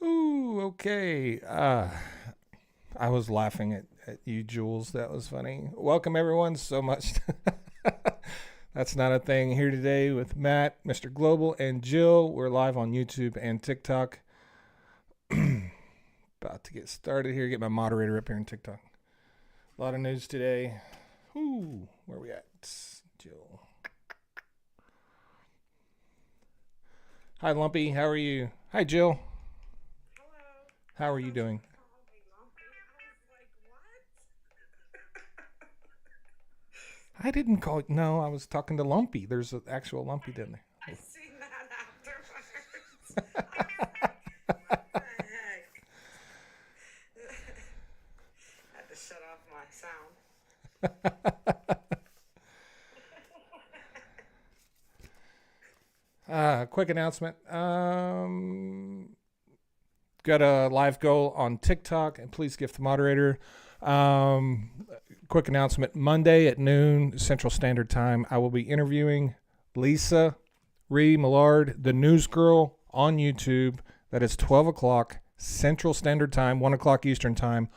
Ooh, okay. I was laughing at you, Jules. That was funny. Welcome, everyone, so much. That's not a thing here today with Matt, Mr. Global, and Jill. We're live on YouTube and TikTok. About to get started here. Get my moderator up here in TikTok. A lot of news today. Ooh, where we at? Jill. Hi, Lumpy. How are you? Hi, Jill. Hello. How are you doing? Called me lumpy. I was like, what? I didn't call it. No, I was talking to Lumpy. There's an actual Lumpy down there. I seen that afterwards. I was like, what the heck? Had to shut off my sound. Quick announcement. Got a live goal on TikTok, and please gift the moderator. Quick announcement. Monday at noon Central Standard Time, I will be interviewing Lisa Ree Millard, the news girl, on YouTube. That is 12 o'clock Central Standard Time, 1 o'clock Eastern Time,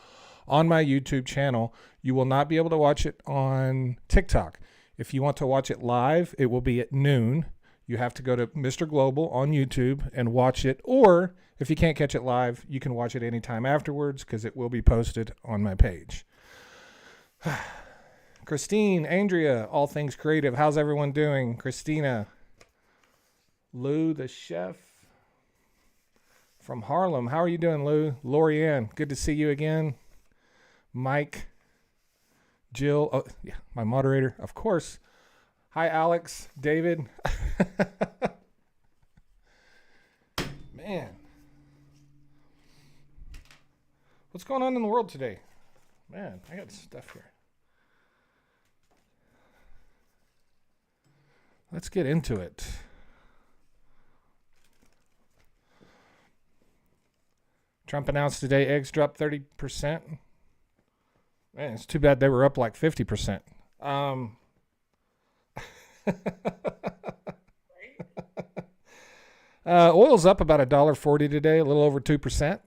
on my YouTube channel. You will not be able to watch it on TikTok. If you want to watch it live, it will be at noon. You have to go to Mr. Global on YouTube and watch it. Or if you can't catch it live, you can watch it anytime afterwards because it will be posted on my page. Christine, Andrea, All Things Creative. How's everyone doing? Christina, Lou, the chef from Harlem. How are you doing, Lou? Lorianne, good to see you again. Mike, Jill, oh, yeah, my moderator, of course. Hi, Alex, David. Man. What's going on in the world today? Man, I got stuff here. Let's get into it. Trump announced today eggs dropped 30%. Man, it's too bad they were up like 50%. Oil's up about $1.40 today, a little over 2%.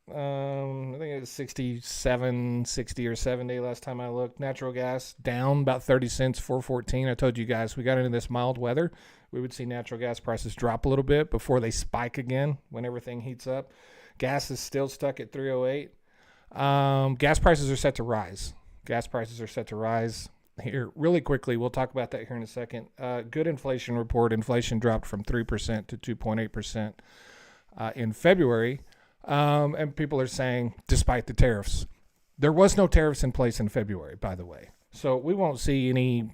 I think it was 67, 60 or 70 last time I looked. Natural gas down about 30 cents, 4.14. I told you guys we got into this mild weather. We would see natural gas prices drop a little bit before they spike again when everything heats up. Gas is still stuck at 308. Gas prices are set to rise. Gas prices are set to rise here really quickly. We'll talk about that here in a second. Good inflation report. Inflation dropped from 3% to 2.8% in February. And people are saying, despite the tariffs, there was no tariffs in place in February, by the way. So we won't see any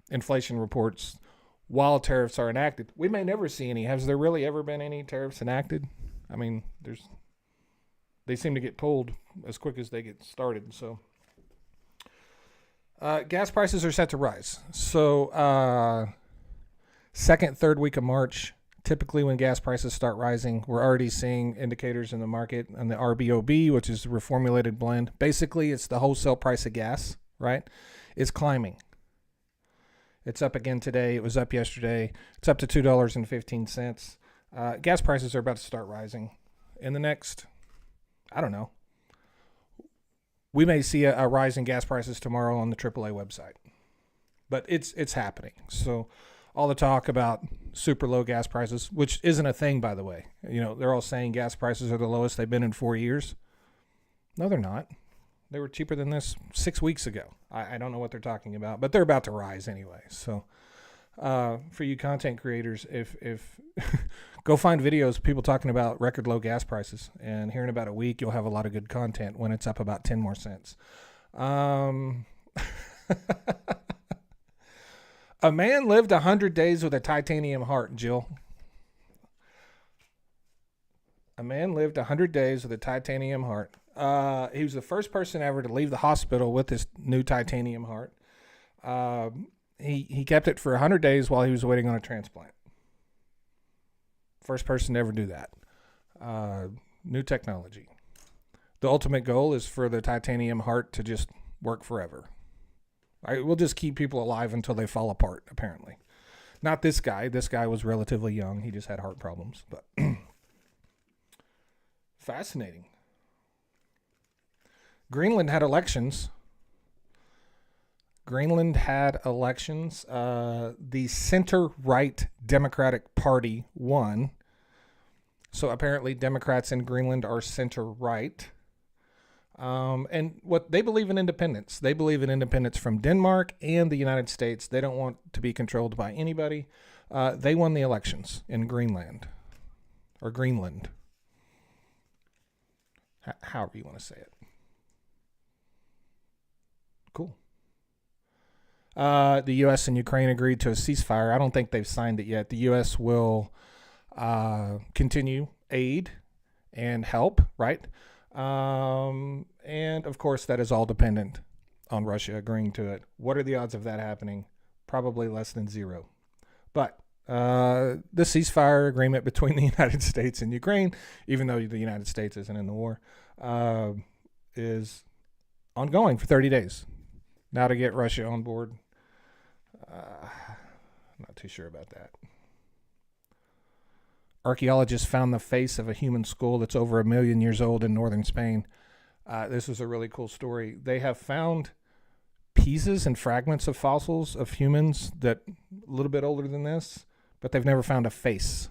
inflation reports while tariffs are enacted. We may never see any. Has there really ever been any tariffs enacted? I mean, they seem to get pulled as quick as they get started. So gas prices are set to rise. So second, third week of March, typically when gas prices start rising, we're already seeing indicators in the market, and the RBOB, which is the reformulated blend. Basically, it's the wholesale price of gas, right? It's climbing. It's up again today. It was up yesterday. It's up to $2.15. Gas prices are about to start rising. In the next, I don't know, we may see a rise in gas prices tomorrow on the AAA website. But it's happening. So all the talk about super low gas prices, which isn't a thing, by the way. You know, they're all saying gas prices are the lowest they've been in 4 years. No, they're not. They were cheaper than this 6 weeks ago. I don't know what they're talking about, but they're about to rise anyway. So for you content creators, if go find videos of people talking about record low gas prices, and here in about a week, you'll have a lot of good content when it's up about 10 more cents. A man lived 100 days with a titanium heart, Jill. A man lived 100 days with a titanium heart. He was the first person ever to leave the hospital with this new titanium heart. He kept it for 100 days while he was waiting on a transplant. First person to ever do that. New technology. The ultimate goal is for the titanium heart to just work forever. We'll just keep people alive until they fall apart, apparently. Not this guy. This guy was relatively young. He just had heart problems. But fascinating. Greenland had elections. The center-right Democratic Party won. So apparently Democrats in Greenland are center-right. And what they believe in independence. They believe in independence from Denmark and the United States. They don't want to be controlled by anybody. They won the elections in Greenland. Or Greenland. However you want to say it. Cool. The U.S. and Ukraine agreed to a ceasefire. I don't think they've signed it yet. The U.S. will continue aid and help, right? And, of course, that is all dependent on Russia agreeing to it. What are the odds of that happening? Probably less than zero. But the ceasefire agreement between the United States and Ukraine, even though the United States isn't in the war, is ongoing for 30 days. Now to get Russia on board, I'm not too sure about that. Archaeologists found the face of a human skull that's over 1 million years old in northern Spain. This was a really cool story. They have found pieces and fragments of fossils of humans that a little bit older than this, but they've never found a face.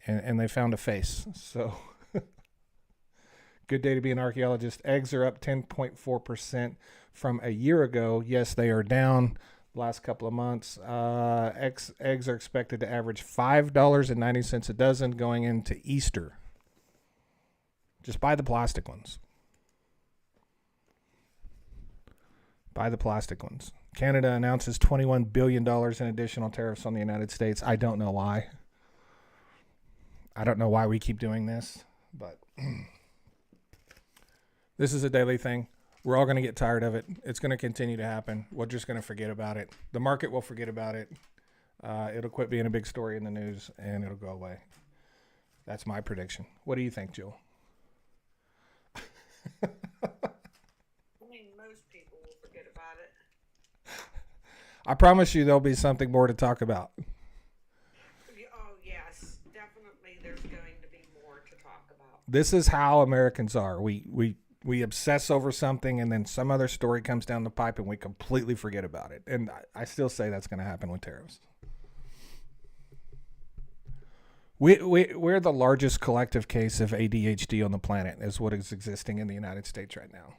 And they found a face. So good day to be an archaeologist. Eggs are up 10.4% from a year ago. Yes, they are down the last couple of months. Eggs are expected to average $5.90 a dozen going into Easter. Just buy the plastic ones. Buy the plastic ones. Canada announces $21 billion in additional tariffs on the United States. I don't know why. I don't know why we keep doing this, but this is a daily thing. We're all going to get tired of it. It's going to continue to happen. We're just going to forget about it. The market will forget about it. It'll quit being a big story in the news, and it'll go away. That's my prediction. What do you think, Jill? I mean, most people will forget about it. I promise you there'll be something more to talk about. Oh, yes. Definitely there's going to be more to talk about. This is how Americans are. We obsess over something, and then some other story comes down the pipe, and we completely forget about it. And I still say that's going to happen with tariffs. We're the largest collective case of ADHD on the planet, is what is existing in the United States right now.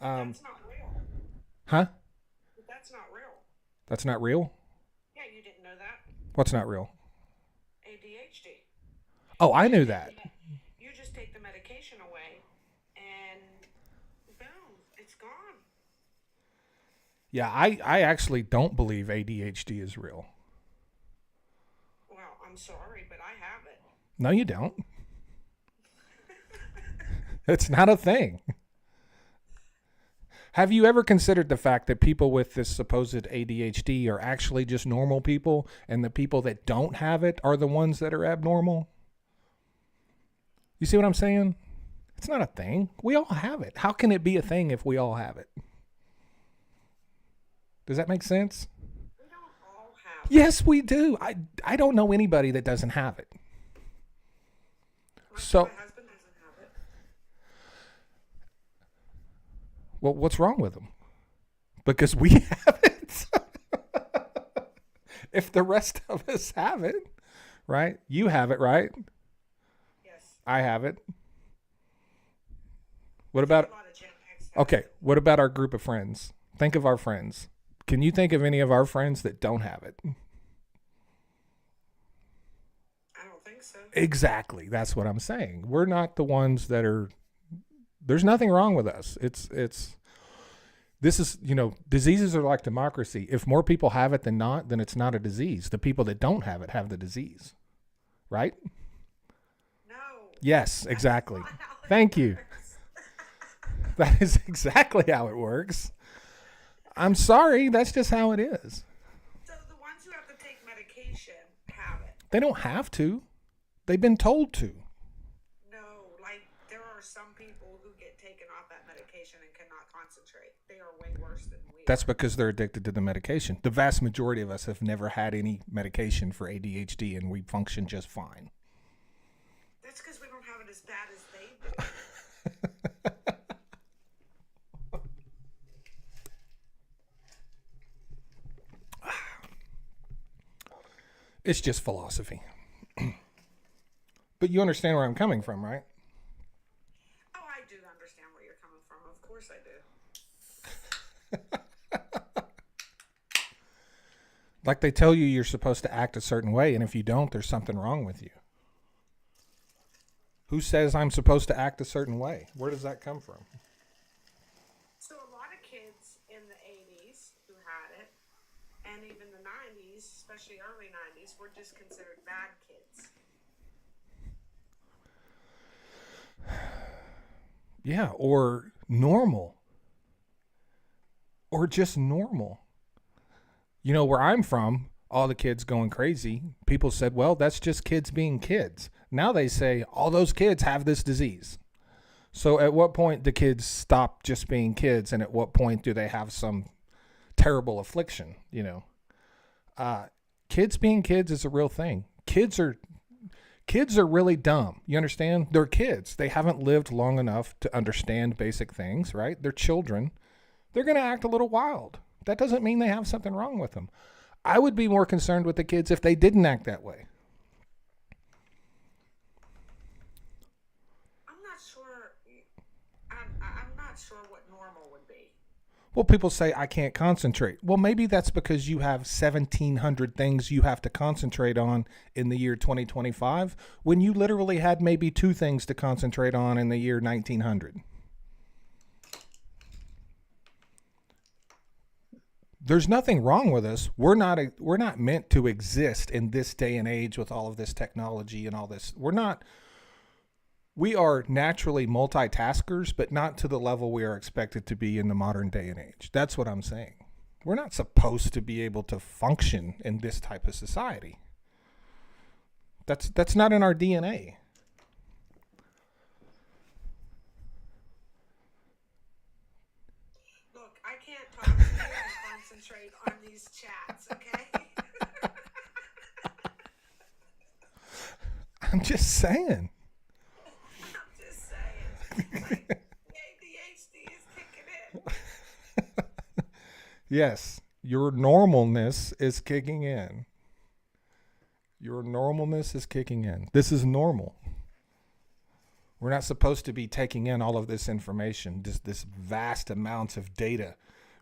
That's not real. Huh? That's not real. That's not real? Yeah, you didn't know that? What's not real? ADHD. Oh, I knew that. You just take the medication away, and boom, it's gone. Yeah, I actually don't believe ADHD is real. Well, I'm sorry, but I have it. No, you don't. It's not a thing. Have you ever considered the fact that people with this supposed ADHD are actually just normal people, and the people that don't have it are the ones that are abnormal? You see what I'm saying? It's not a thing. We all have it. How can it be a thing if we all have it? Does that make sense? We don't all have it. Yes, we do. I don't know anybody that doesn't have it. So, My husband doesn't have it. well, what's wrong with them? Because we have it. If the rest of us have it, right? You have it, right? Yes. I have it. What about, A lot of Gen X have okay, it. what about our group of friends? Think of our friends. Can you think of any of our friends that don't have it? I don't think so. Exactly. That's what I'm saying. We're not the ones that are, there's nothing wrong with us. This is, diseases are like democracy. If more people have it than not, then it's not a disease. The people that don't have it have the disease. Right? No. Yes, exactly. That's not how it Thank you. works. That is exactly how it works. I'm sorry. That's just how it is. So the ones who have to take medication have it. They don't have to. They've been told to. No, like there are some people who get taken off that medication and cannot concentrate. They are way worse than we That's because they're addicted to the medication. The vast majority of us have never had any medication for ADHD, and we function just fine. That's because we don't have it as bad as they do. It's just philosophy. But you understand where I'm coming from, right? Oh, I do understand where you're coming from. Of course I do. Like they tell you you're supposed to act a certain way, and if you don't, there's something wrong with you. Who says I'm supposed to act a certain way? Where does that come from? So a lot of kids in the 80s who had it, and even the 90s, especially early 90s, were just considered bad kids. Yeah, or normal. Or just normal. You know, where I'm from, all the kids going crazy, people said, well, that's just kids being kids. Now they say all those kids have this disease. So at what point do kids stop just being kids, and at what point do they have some terrible affliction, you know? Kids being kids is a real thing. Kids are really dumb. You understand? They're kids. They haven't lived long enough to understand basic things, right? They're children. They're going to act a little wild. That doesn't mean they have something wrong with them. I would be more concerned with the kids if they didn't act that way. I'm not sure what normal would be. Well, people say I can't concentrate. Well, maybe that's because you have 1,700 things you have to concentrate on in the year 2025 when you literally had maybe 2 things to concentrate on in the year 1900. There's nothing wrong with us. We're not meant to exist in this day and age with all of this technology and all this. We are naturally multitaskers, but not to the level we are expected to be in the modern day and age. That's what I'm saying. We're not supposed to be able to function in this type of society. That's not in our DNA. Look, I can't talk to you and concentrate on these chats, okay? I'm just saying. Like, the ADHD is kicking in. Yes, your normalness is kicking in. Your normalness is kicking in. This is normal. We're not supposed to be taking in all of this information, this vast amounts of data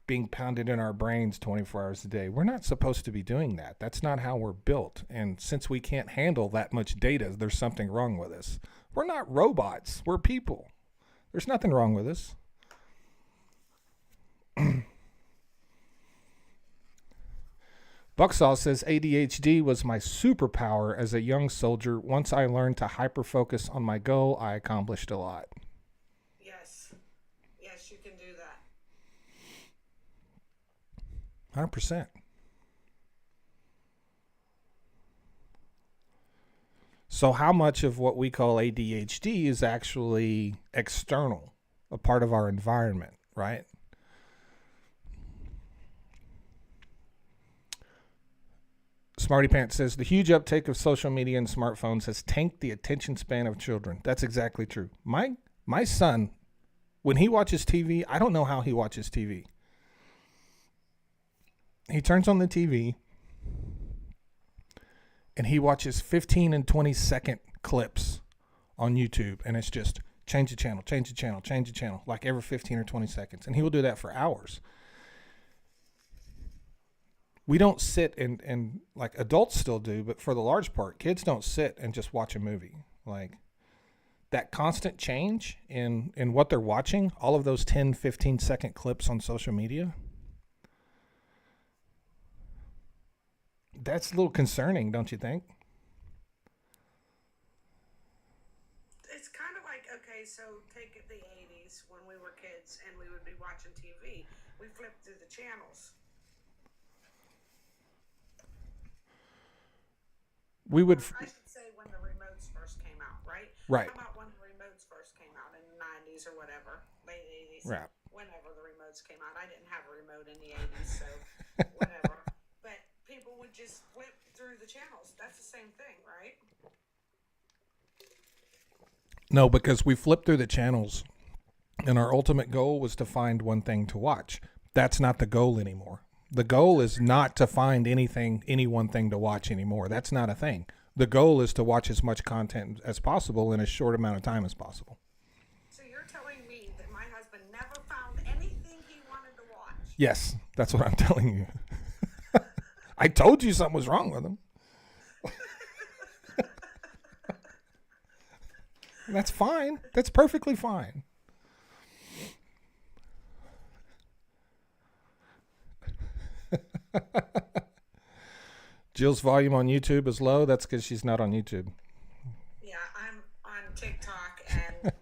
being pounded in our brains 24 hours a day. We're not supposed to be doing that. That's not how we're built. And since we can't handle that much data, there's something wrong with us. We're not robots. We're people. There's nothing wrong with us. Bucksaw says ADHD was my superpower as a young soldier. Once I learned to hyper-focus on my goal, I accomplished a lot. Yes. Yes, you can do that. 100%. So how much of what we call ADHD is actually external, a part of our environment, right? Smarty Pants says the huge uptake of social media and smartphones has tanked the attention span of children. That's exactly true. My son, when he watches TV, I don't know how he watches TV. He turns on the TV and he watches 15 and 20-second clips on YouTube, and it's just change the channel, change the channel, change the channel, like every 15 or 20 seconds. And he will do that for hours. We don't sit and like adults still do, but for the large part, kids don't sit and just watch a movie. Like that constant change in what they're watching, all of those 10, 15-second clips on social media, that's a little concerning, don't you think? It's kind of like, okay, so take it the 80s when we were kids and we would be watching TV. We flipped through the channels. We would. I should say when the remotes first came out, right? Right. How about when the remotes first came out in the 90s or whatever, late 80s? Right. Whenever the remotes came out. I didn't have a remote road in the 80s, so whatever. But people would just flip through the channels. That's the same thing, right? No, because we flipped through the channels and our ultimate goal was to find one thing to watch. That's not the goal anymore. The goal is not to find any one thing to watch anymore. That's not a thing. The goal is to watch as much content as possible in a short amount of time as possible. So you're telling me that my husband never found anything he wanted to watch? Yes, that's what I'm telling you. I told you something was wrong with him. That's fine. That's perfectly fine. Jill's volume on YouTube is low. That's because she's not on YouTube. Yeah, I'm on TikTok and it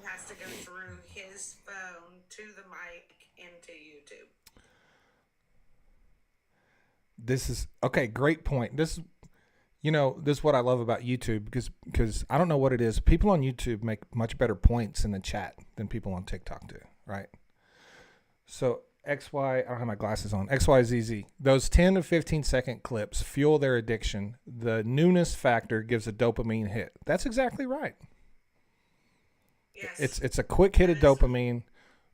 has to go through his phone to the mic into YouTube. This is okay. Great point. This is what I love about YouTube because I don't know what it is. People on YouTube make much better points in the chat than people on TikTok do, right? So XY, I don't have my glasses on. XYZZ. Those 10 to 15 second clips fuel their addiction. The newness factor gives a dopamine hit. That's exactly right. Yes. It's a quick hit of dopamine.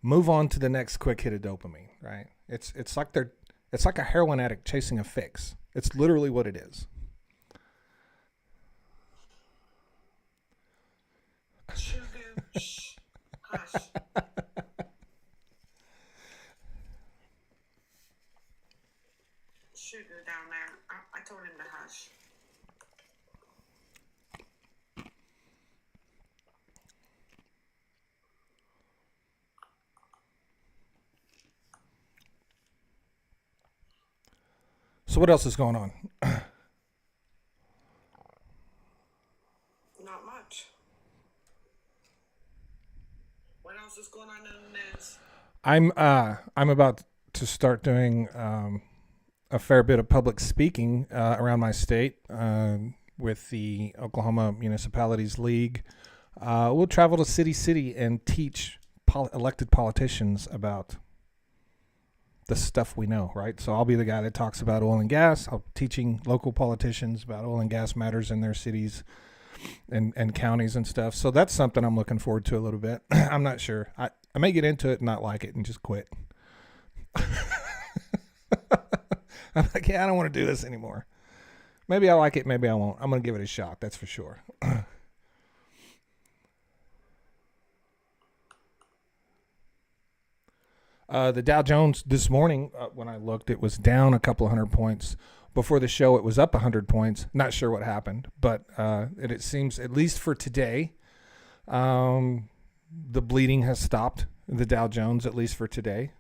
Move on to the next quick hit of dopamine, right? It's like a heroin addict chasing a fix. It's literally what it is. Shugu, shh, hush. Sugar down there. I told him to hush. So what else is going on? Not much. What else is going on in the news? I'm about to start doing a fair bit of public speaking around my state with the Oklahoma Municipalities League. We'll travel to city and teach elected politicians about the stuff we know, right? So I'll be the guy that talks about oil and gas. I'll be teaching local politicians about oil and gas matters in their cities and counties and stuff. So that's something I'm looking forward to a little bit. I'm not sure. I may get into it and not like it and just quit. I'm like, yeah, I don't want to do this anymore. Maybe I like it, maybe I won't. I'm going to give it a shot, that's for sure. The Dow Jones this morning, when I looked, it was down a couple of 100 points. Before the show, it was up 100 points. Not sure what happened, but it seems, at least for today, the bleeding has stopped. The Dow Jones, at least for today.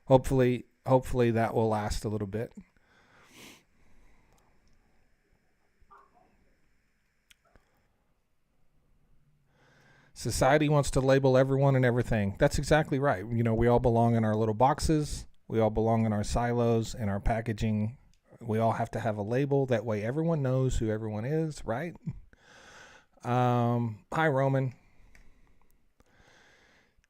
Hopefully that will last a little bit. Society wants to label everyone and everything. That's exactly right. We all belong in our little boxes. We all belong in our silos, in our packaging. We all have to have a label. That way everyone knows who everyone is, right? Hi, Roman.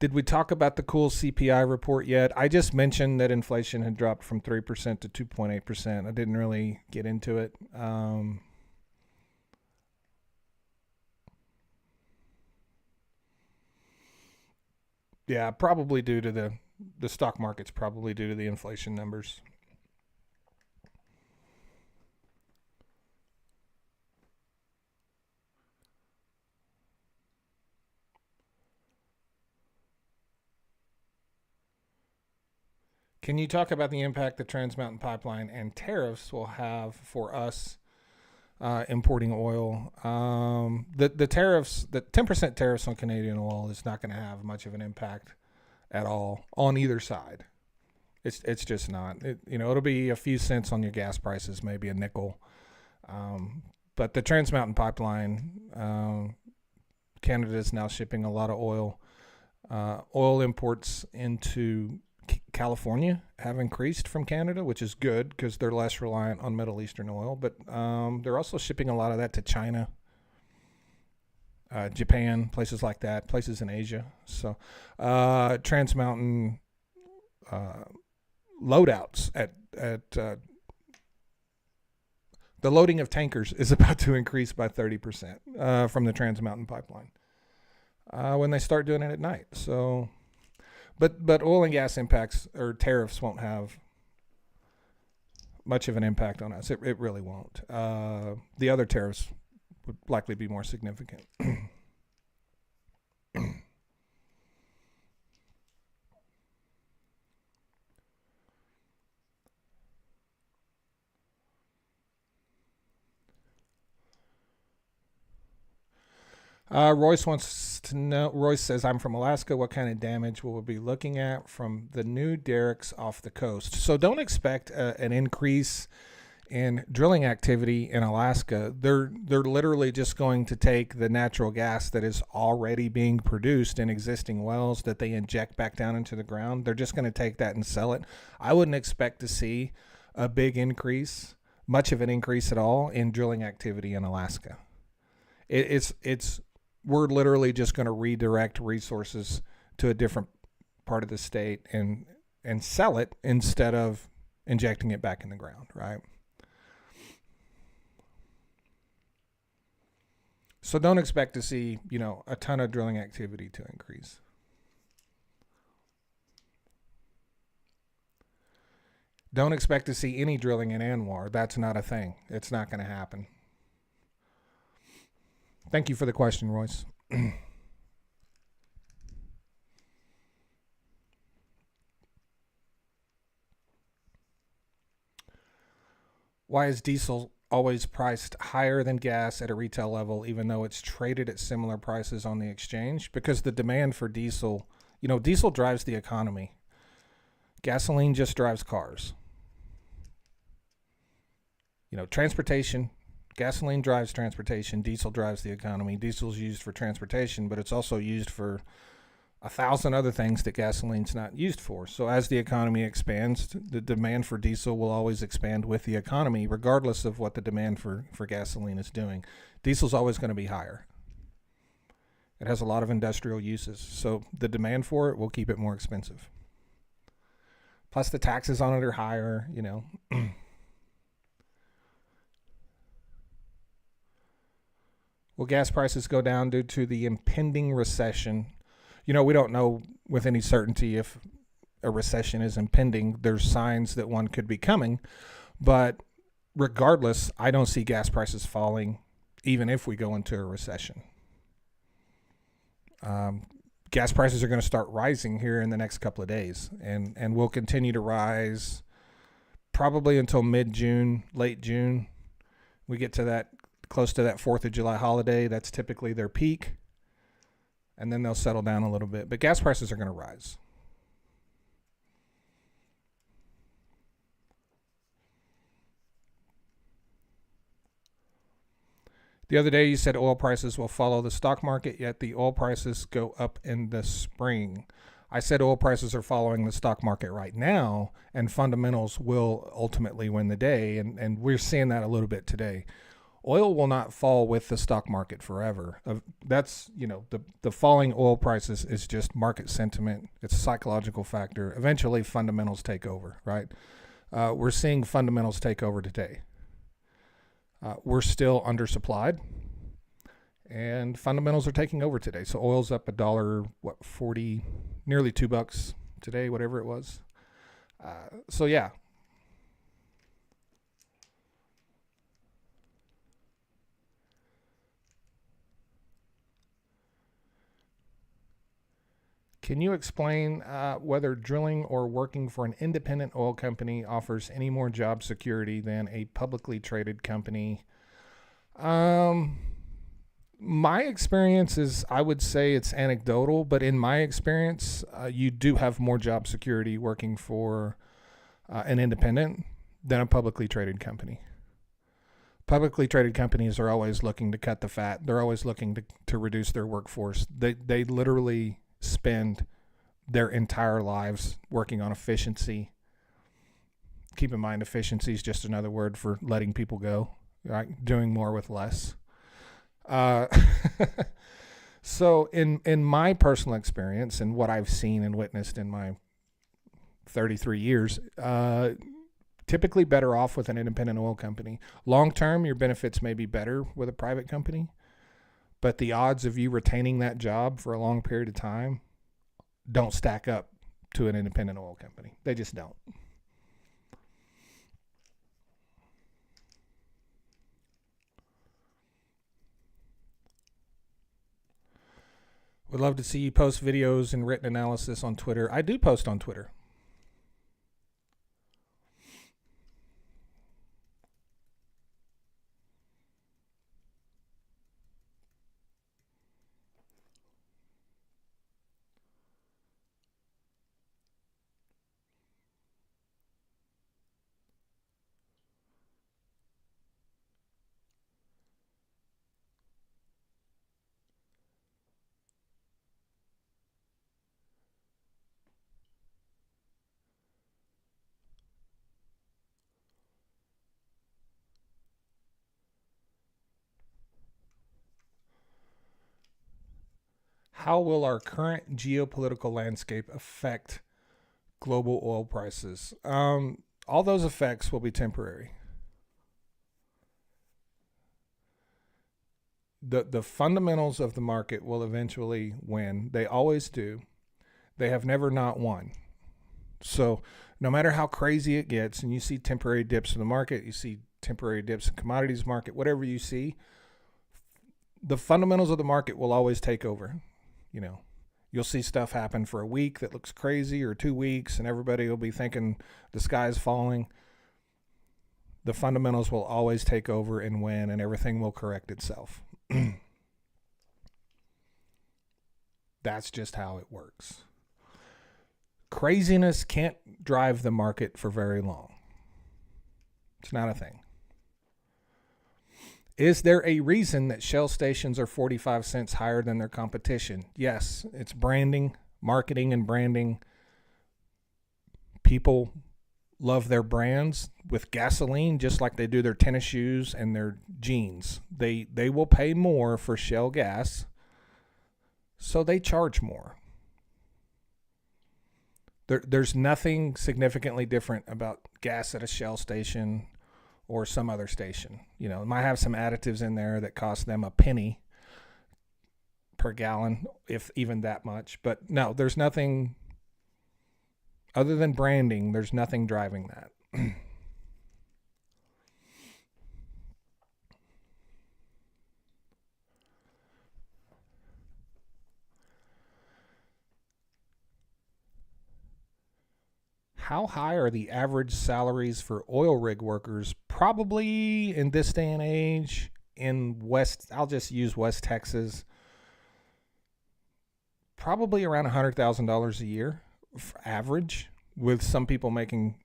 Did we talk about the cool CPI report yet? I just mentioned that inflation had dropped from 3% to 2.8%. I didn't really get into it. Yeah, probably due to the stock market's probably due to the inflation numbers. Can you talk about the impact the Trans Mountain Pipeline and tariffs will have for us importing oil? The tariffs, the 10% tariffs on Canadian oil is not going to have much of an impact at all on either side. It's just not. It'll be a few cents on your gas prices, maybe a nickel. But the Trans Mountain Pipeline, Canada is now shipping a lot of oil. Oil imports into California have increased from Canada, which is good because they're less reliant on Middle Eastern oil. But they're also shipping a lot of that to China, Japan, places like that, places in Asia. So Trans Mountain loadouts at the loading of tankers is about to increase by 30% from the Trans Mountain Pipeline when they start doing it at night. So, but oil and gas impacts or tariffs won't have much of an impact on us. It really won't. The other tariffs would likely be more significant. Royce wants to know. Royce says, "I'm from Alaska. What kind of damage will we be looking at from the new derricks off the coast?" So don't expect an increase in drilling activity in Alaska. They're literally just going to take the natural gas that is already being produced in existing wells that they inject back down into the ground. They're just going to take that and sell it. I wouldn't expect to see a big increase, much of an increase at all, in drilling activity in Alaska. It's we're literally just going to redirect resources to a different part of the state and sell it instead of injecting it back in the ground, right? So don't expect to see, a ton of drilling activity to increase. Don't expect to see any drilling in Anwar. That's not a thing. It's not going to happen. Thank you for the question, Royce. Why is diesel always priced higher than gas at a retail level, even though it's traded at similar prices on the exchange? Because the demand for diesel, diesel drives the economy. Gasoline just drives cars. Transportation. Gasoline drives transportation. Diesel drives the economy. Diesel's used for transportation, but it's also used for 1,000 other things that gasoline's not used for. So as the economy expands, the demand for diesel will always expand with the economy, regardless of what the demand for gasoline is doing. Diesel's always going to be higher. It has a lot of industrial uses, so the demand for it will keep it more expensive. Plus the taxes on it are higher, Will gas prices go down due to the impending recession? We don't know with any certainty if a recession is impending. There's signs that one could be coming, but regardless, I don't see gas prices falling even if we go into a recession. Gas prices are going to start rising here in the next couple of days and will continue to rise probably until mid-June, late June. We get to that close to that 4th of July holiday. That's typically their peak. And then they'll settle down a little bit. But gas prices are going to rise. The other day you said oil prices will follow the stock market, yet the oil prices go up in the spring. I said oil prices are following the stock market right now, and fundamentals will ultimately win the day. And we're seeing that a little bit today. Oil will not fall with the stock market forever. That's, the falling oil prices is just market sentiment. It's a psychological factor. Eventually, fundamentals take over, right? We're seeing fundamentals take over today. We're still undersupplied, and fundamentals are taking over today. So oil's up $1.40, nearly $2 today, whatever it was. So yeah. Can you explain whether drilling or working for an independent oil company offers any more job security than a publicly traded company? My experience is, I would say it's anecdotal, but in my experience, you do have more job security working for an independent than a publicly traded company. Publicly traded companies are always looking to cut the fat. They're always looking to reduce their workforce. They literally spend their entire lives working on efficiency. Keep in mind, efficiency is just another word for letting people go, right? Doing more with less. So in my personal experience and what I've seen and witnessed in my 33 years, typically better off with an independent oil company. Long term, your benefits may be better with a private company, but the odds of you retaining that job for a long period of time don't stack up to an independent oil company. They just don't. Would love to see you post videos and written analysis on Twitter. I do post on Twitter. How will our current geopolitical landscape affect global oil prices? All those effects will be temporary. The fundamentals of the market will eventually win. They always do. They have never not won. So no matter how crazy it gets, and you see temporary dips in the market, you see temporary dips in commodities market, whatever you see, the fundamentals of the market will always take over. You know, you'll see stuff happen for a week that looks crazy, or 2 weeks, and everybody will be thinking the sky's falling. The fundamentals will always take over and win, and everything will correct itself. That's just how it works. Craziness can't drive the market for very long. It's not a thing. Is there a reason that Shell stations are 45 cents higher than their competition? Yes, it's branding, marketing and branding. People love their brands with gasoline just like they do their tennis shoes and their jeans. They will pay more for Shell gas, so they charge more. There's nothing significantly different about gas at a Shell station or some other station. You know, it might have some additives in there that cost them a penny per gallon, if even that much. But no, there's nothing other than branding. There's nothing driving that. How high are the average salaries for oil rig workers? Probably in this day and age in I'll just use West Texas, probably around $100,000 a year average, with some people making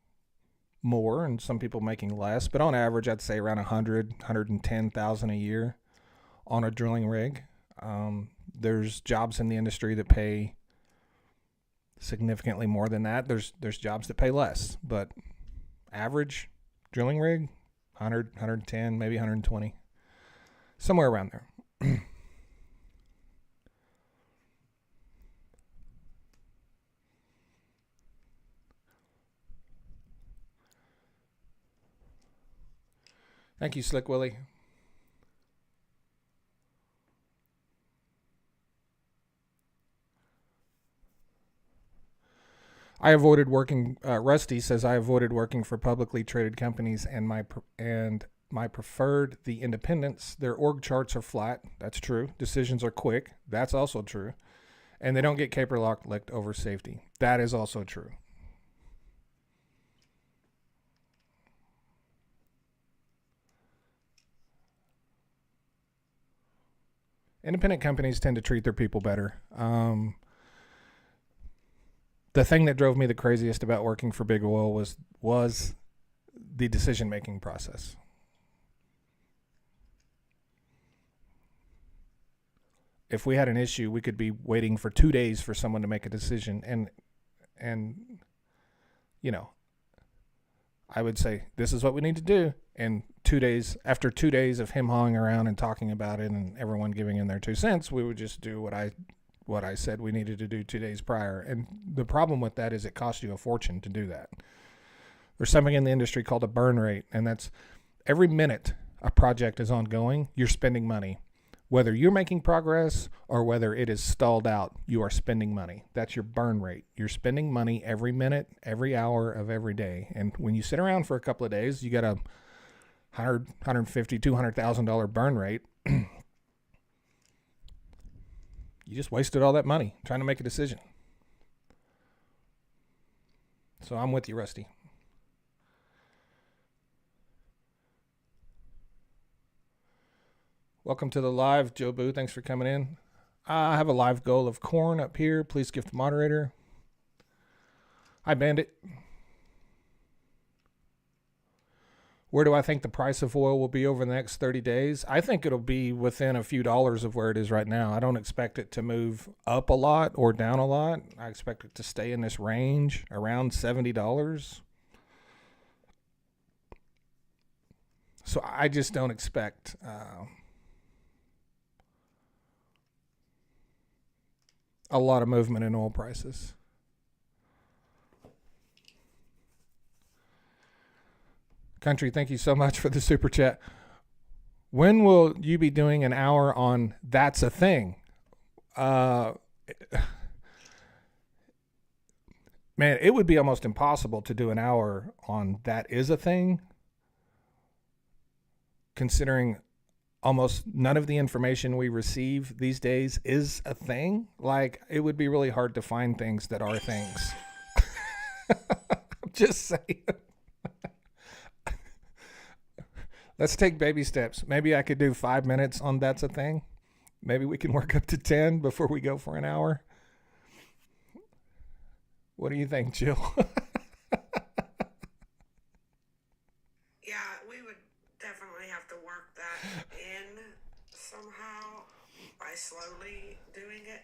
more and some people making less. But on average, I'd say around 110,000 a year on a drilling rig. There's jobs in the industry that pay significantly more than that. There's jobs that pay less, but average drilling rig, 100, 110, maybe 120, somewhere around there. Thank you, Slick Willie. I avoided working. Rusty says I avoided working for publicly traded companies, and my preferred the independents. Their org charts are flat. That's true. Decisions are quick. That's also true. And they don't get caper locked over safety. That is also true. Independent companies tend to treat their people better. The thing that drove me the craziest about working for Big Oil was the decision-making process. If we had an issue, we could be waiting for 2 days for someone to make a decision. And you know, I would say, this is what we need to do. And 2 days, after 2 days of him hawing around and talking about it and everyone giving in their 2 cents, we would just do what I what I said we needed to do 2 days prior. And the problem with that is it costs you a fortune to do that. There's something in the industry called a burn rate, and that's every minute a project is ongoing, you're spending money. Whether you're making progress or whether it is stalled out, you are spending money. That's your burn rate. You're spending money every minute, every hour of every day. And when you sit around for a couple of days, you got a $150,000, $200,000 burn rate. You just wasted all that money trying to make a decision. So I'm with you, Rusty. Welcome to the live, Joe Boo. Thanks for coming in. I have a live goal of corn up here. Please gift moderator. Hi, Bandit. Where do I think the price of oil will be over the next 30 days? I think it'll be within a few dollars of where it is right now. I don't expect it to move up a lot or down a lot. I expect it to stay in this range around $70. So I just don't expect a lot of movement in oil prices. Country, thank you so much for the super chat. When will you be doing an hour on That's a Thing? Man, it would be almost impossible to do an hour on That Is a Thing, considering almost none of the information we receive these days is a thing. Like, it would be really hard to find things that are things. I'm just saying. Let's take baby steps. Maybe I could do 5 minutes on That's a Thing. Maybe we can work up to 10 before we go for an hour. What do you think, Jill? Yeah, we would definitely have to work that in somehow by slowly doing it.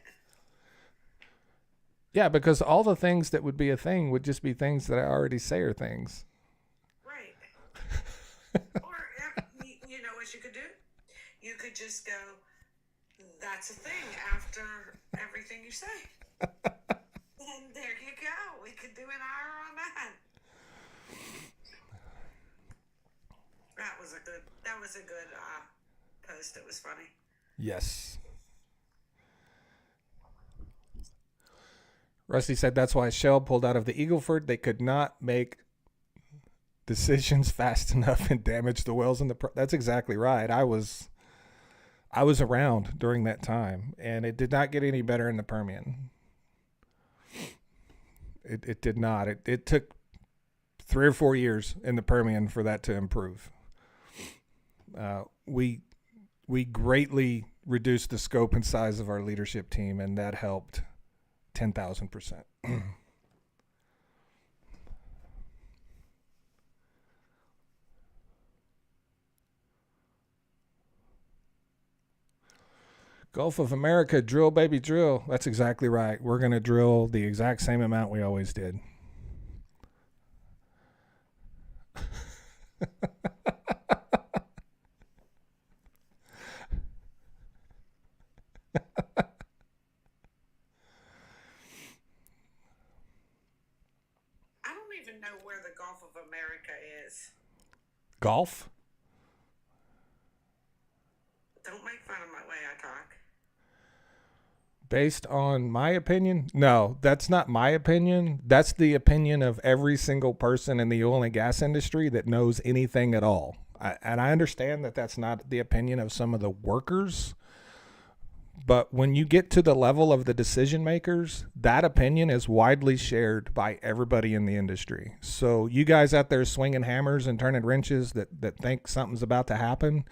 Yeah, because all the things that would be a thing would just be things that I already say are things. Right. Or, you know what you could do? You could just go, that's a thing after everything you say. And there you go. We could do an hour on that. That was a good post. It was funny. Yes. Rusty said that's why Shell pulled out of the Eagleford. They could not make decisions fast enough and damage the wells in the. That's exactly right. I was around during that time, and it did not get any better in the Permian. It did not. It took 3 or 4 years in the Permian for that to improve. We greatly reduced the scope and size of our leadership team, and that helped 10,000%. Gulf of America, drill, baby, drill. That's exactly right. We're going to drill the exact same amount we always did. I don't even know where the Gulf of America is. Gulf? Don't make fun of my way I talk. Based on my opinion? No, that's not my opinion. That's the opinion of every single person in the oil and gas industry that knows anything at all. And I understand that that's not the opinion of some of the workers. But when you get to the level of the decision makers, that opinion is widely shared by everybody in the industry. So you guys out there swinging hammers and turning wrenches that think something's about to happen,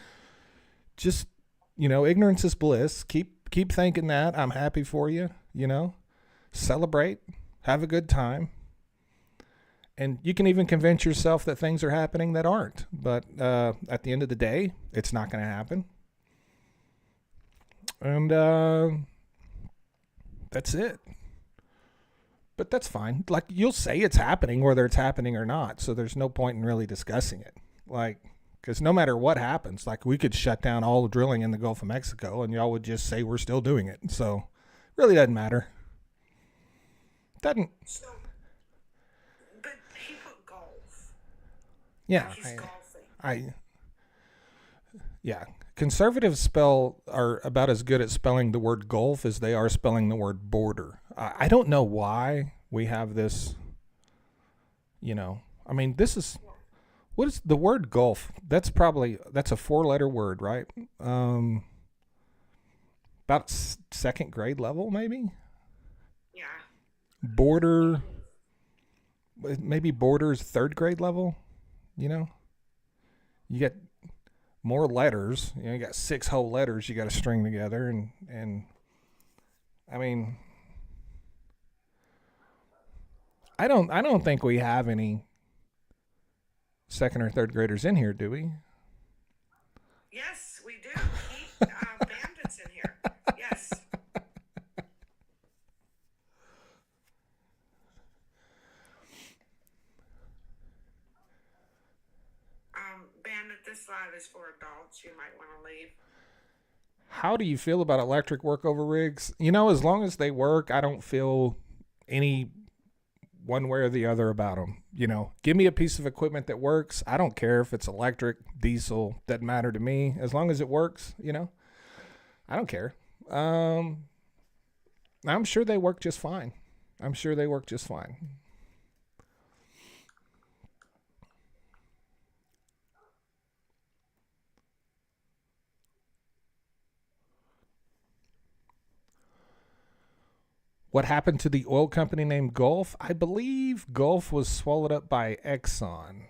just, ignorance is bliss. Keep thinking that. I'm happy for you, Celebrate. Have a good time. And you can even convince yourself that things are happening that aren't. But at the end of the day, it's not going to happen. And that's it. But that's fine. Like, you'll say it's happening whether it's happening or not. So there's no point in really discussing it. Because no matter what happens, we could shut down all the drilling in the Gulf of Mexico and y'all would just say we're still doing it. So Really doesn't matter. Doesn't. So, but he put golf. Yeah. He's golfing. I yeah. Conservatives are about as good at spelling the word golf as they are spelling the word border. I don't know why we have this. I mean, what is the word golf? That's a 4-letter word, right? About second grade level, maybe. Yeah. Border, maybe border's third grade level. You get more letters. You got 6 whole letters you got to string together, and I mean, I don't think we have any second or third graders in here, do we? Yes, we do. Bandits in here. Yes. Bandit, this live is for adults. You might want to leave. How do you feel about electric workover rigs? As long as they work, I don't feel any one way or the other about them. Give me a piece of equipment that works. I don't care if it's electric, diesel, doesn't matter to me. As long as it works, I don't care. I'm sure they work just fine. What happened to the oil company named Gulf? I believe Gulf was swallowed up by Exxon.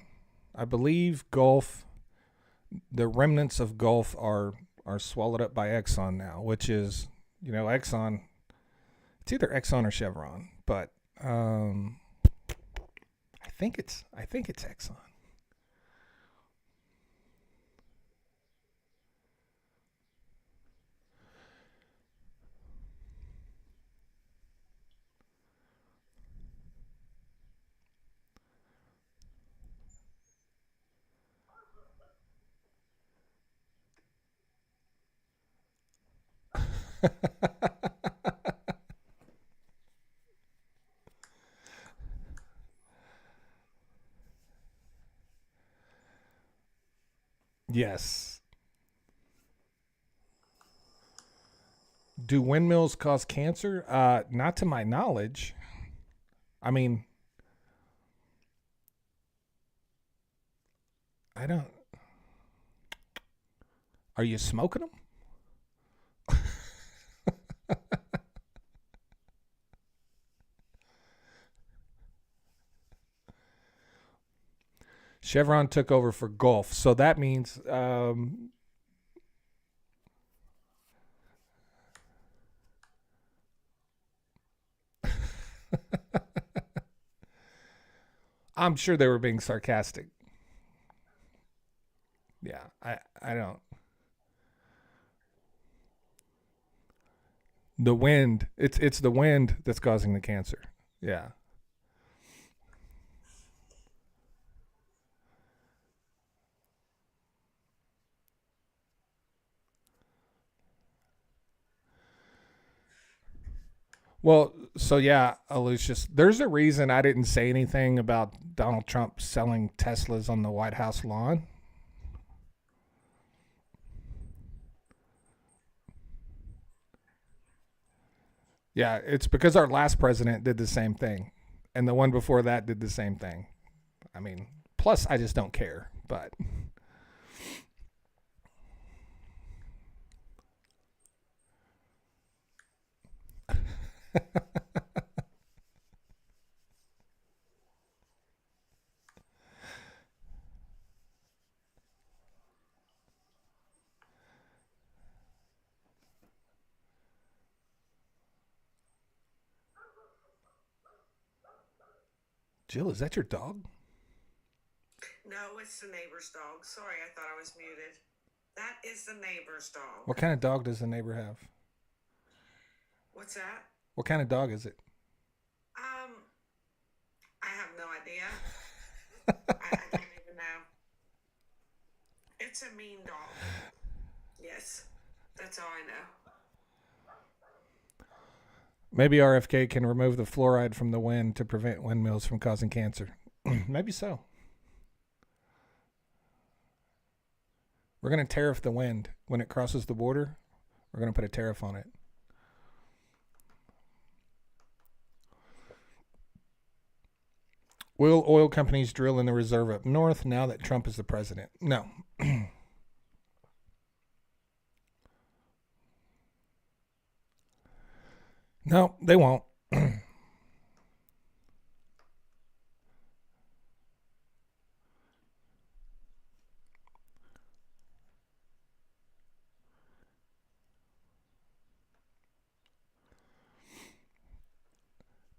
I believe the remnants of Gulf are swallowed up by Exxon now, which is, Exxon. It's either Exxon or Chevron, but I think it's Exxon. Yes. Do windmills cause cancer? Not to my knowledge. I mean, I don't. Are you smoking them? Chevron took over for Gulf, so that means I'm sure they were being sarcastic. Yeah, I don't. The wind. It's the wind that's causing the cancer. Yeah. Well, so yeah, Lucius, there's a reason I didn't say anything about Donald Trump selling Teslas on the White House lawn. Yeah, it's because our last president did the same thing, and the one before that did the same thing. I mean, plus I just don't care, but Jill, is that your dog? No, it's the neighbor's dog. Sorry, I thought I was muted. That is the neighbor's dog. What kind of dog does the neighbor have? What's that? What kind of dog is it? I have no idea. I don't even know. It's a mean dog. Yes, that's all I know. Maybe RFK can remove the fluoride from the wind to prevent windmills from causing cancer. Maybe so. We're going to tariff the wind. When it crosses the border, we're going to put a tariff on it. Will oil companies drill in the reserve up north now that Trump is the president? No. No, they won't.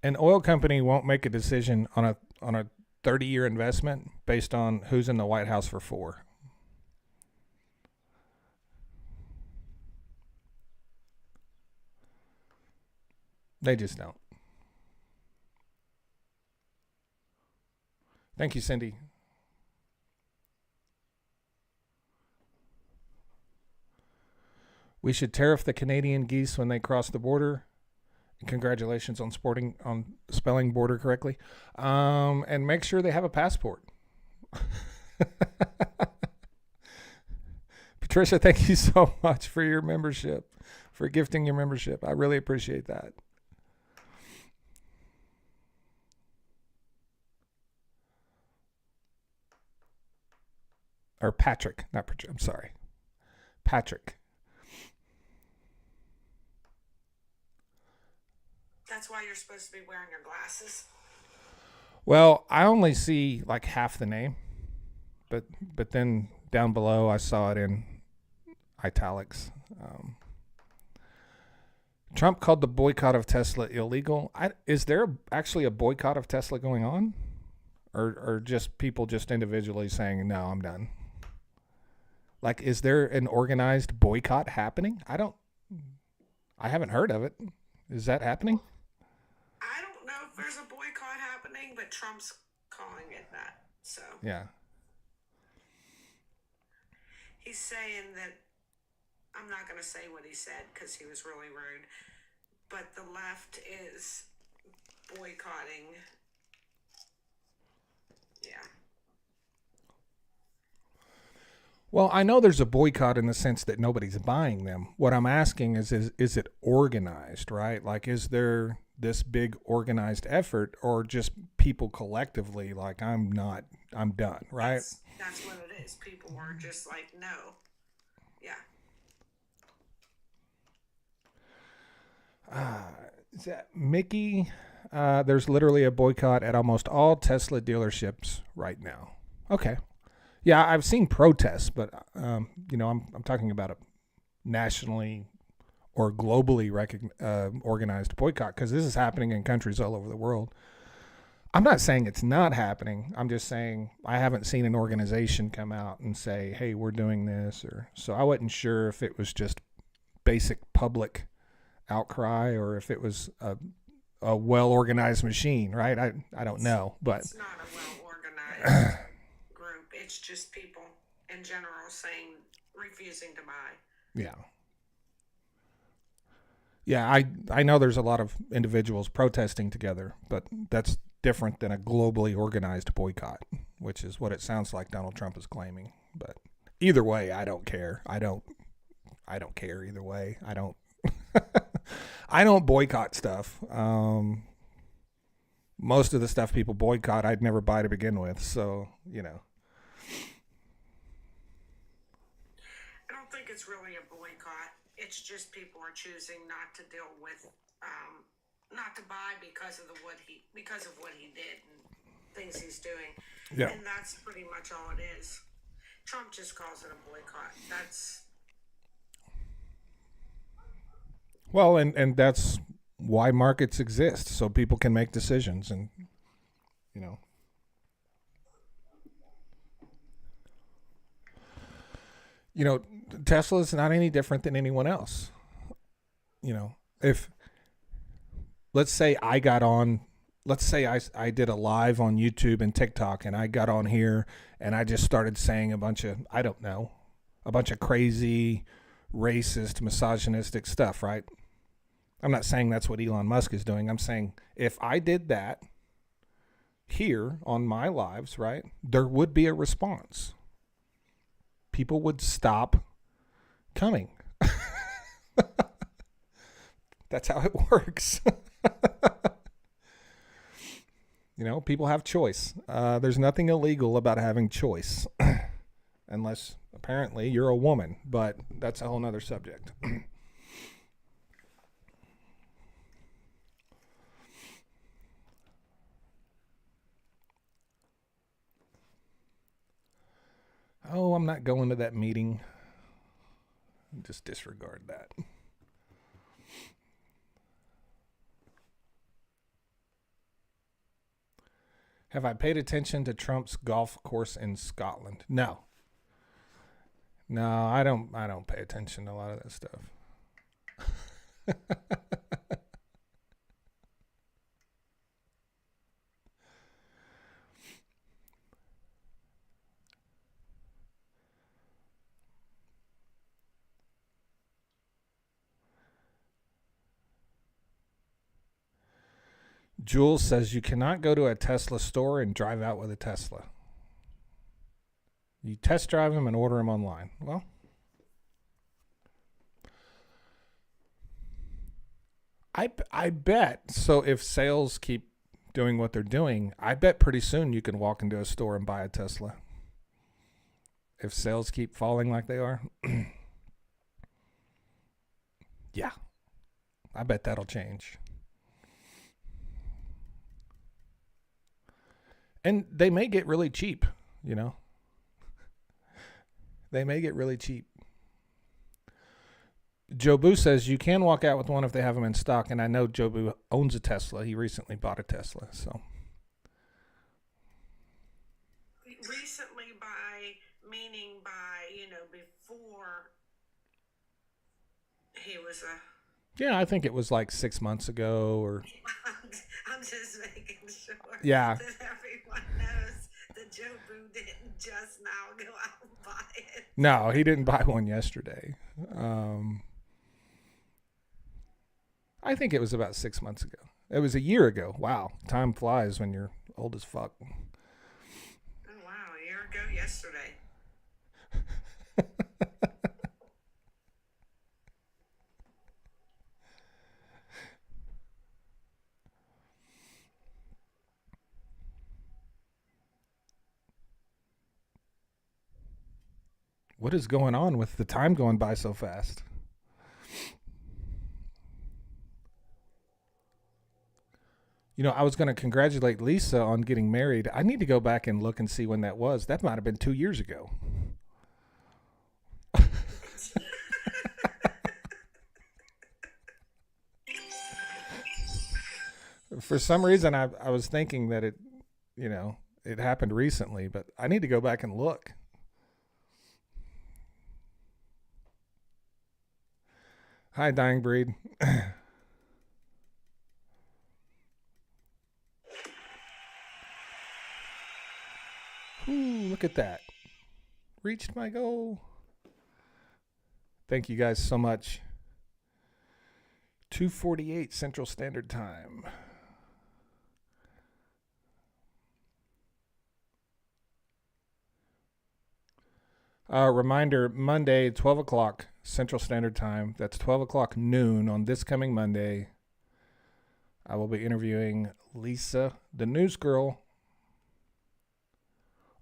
An oil company won't make a decision on a 30-year investment based on who's in the White House for 4. They just don't. Thank you, Cindy. We should tariff the Canadian geese when they cross the border. Congratulations on spelling border correctly. And make sure they have a passport. Patricia, thank you so much for your membership, for gifting your membership. I really appreciate that. Or Patrick, not Patrick. I'm sorry. Patrick. That's why you're supposed to be wearing your glasses. Well, I only see like half the name, but then down below I saw it in italics. Trump called the boycott of Tesla illegal. Is there actually a boycott of Tesla going on, or just people just individually saying no, I'm done? Like, is there an organized boycott happening? I haven't heard of it. Is that happening? I don't know if there's a boycott happening, but Trump's calling it that. So yeah, he's saying that, I'm not going to say what he said because he was really rude, but the left is boycotting. Yeah. Well, I know there's a boycott in the sense that nobody's buying them. What I'm asking is it organized, right? Like, is there this big organized effort, or just people collectively like, I'm done, right? That's what it is. People were just like, no. Yeah. Is that Mickey? There's literally a boycott at almost all Tesla dealerships right now. Okay. Yeah, I've seen protests, but I'm talking about a nationally or globally organized boycott, because this is happening in countries all over the world. I'm not saying it's not happening. I'm just saying I haven't seen an organization come out and say, "Hey, we're doing this," so I wasn't sure if it was just basic public outcry or if it was a well organized machine, right? I don't know, but it's not a well organized. It's just people in general refusing to buy. Yeah. Yeah, I know there's a lot of individuals protesting together, but that's different than a globally organized boycott, which is what it sounds like Donald Trump is claiming. But either way, I don't care. I don't care either way. I don't I don't boycott stuff. Most of the stuff people boycott, I'd never buy to begin with, so, I don't think it's really a boycott. It's just people are choosing not to deal with, not to buy because of what he did and things he's doing. Yeah. And that's pretty much all it is. Trump just calls it a boycott. Well, and that's why markets exist, so people can make decisions, and Tesla's not any different than anyone else. If let's say I did a live on YouTube and TikTok, and I got on here and I just started saying a bunch of crazy, racist, misogynistic stuff, right? I'm not saying that's what Elon Musk is doing. I'm saying if I did that here on my lives, right, there would be a response. People would stop coming. That's how it works. You know, people have choice. There's nothing illegal about having choice. Unless, apparently, you're a woman. But that's a whole nother subject. Oh, I'm not going to that meeting. Just disregard that. Have I paid attention to Trump's golf course in Scotland? No. No, I don't pay attention to a lot of that stuff. Jules says you cannot go to a Tesla store and drive out with a Tesla. You test drive them and order them online. Well, I bet. So if sales keep doing what they're doing, I bet pretty soon you can walk into a store and buy a Tesla. If sales keep falling like they are. Yeah. I bet that'll change. And they may get really cheap, you know. They may get really cheap. Jobu says you can walk out with one if they have them in stock, and I know Jobu owns a Tesla. He recently bought a Tesla, so. Recently, meaning before he was a. Yeah, I think it was like 6 months ago, or. I'm just making sure. Yeah. That everyone knows that Jobu didn't just now go out and buy it. No, he didn't buy one yesterday. I think it was about 6 months ago. It was a year ago. Wow. Time flies when you're old as fuck. Oh, wow. A year ago yesterday. What is going on with the time going by so fast? You know, I was going to congratulate Lisa on getting married. I need to go back and look and see when that was. That might have been 2 years ago. For some reason, I was thinking that it happened recently, but I need to go back and look. Hi, Dying Breed. Ooh, look at that. Reached my goal. Thank you guys so much. 2:48 Central Standard Time. Reminder, Monday, 12 o'clock Central Standard Time. That's 12 o'clock noon on this coming Monday. I will be interviewing Lisa, the news girl,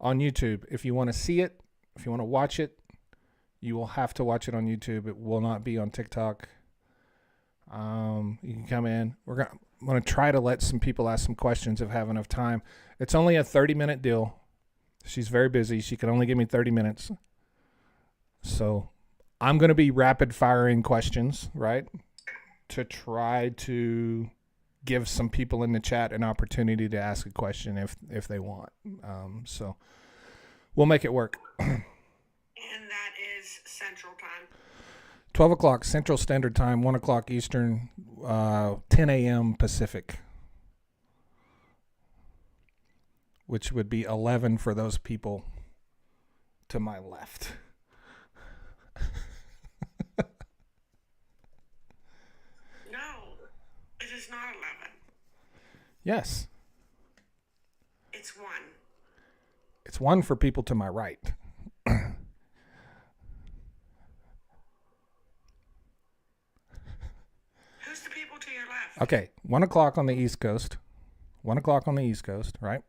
on YouTube. If you want to see it, if you want to watch it, you will have to watch it on YouTube. It will not be on TikTok. You can come in. I'm going to try to let some people ask some questions if I have enough time. It's only a 30-minute deal. She's very busy. She can only give me 30 minutes. So I'm going to be rapid firing questions, right? To try to give some people in the chat an opportunity to ask a question if they want. So we'll make it work. And that is Central Time. 12 o'clock Central Standard Time, 1 o'clock Eastern, 10 a.m. Pacific, which would be 11 for those people to my left. No, Yes. It's 1. It's 1 for people to my right. Who's the people to your left? Okay, 1 o'clock on the East Coast. 1 o'clock on the East Coast, right?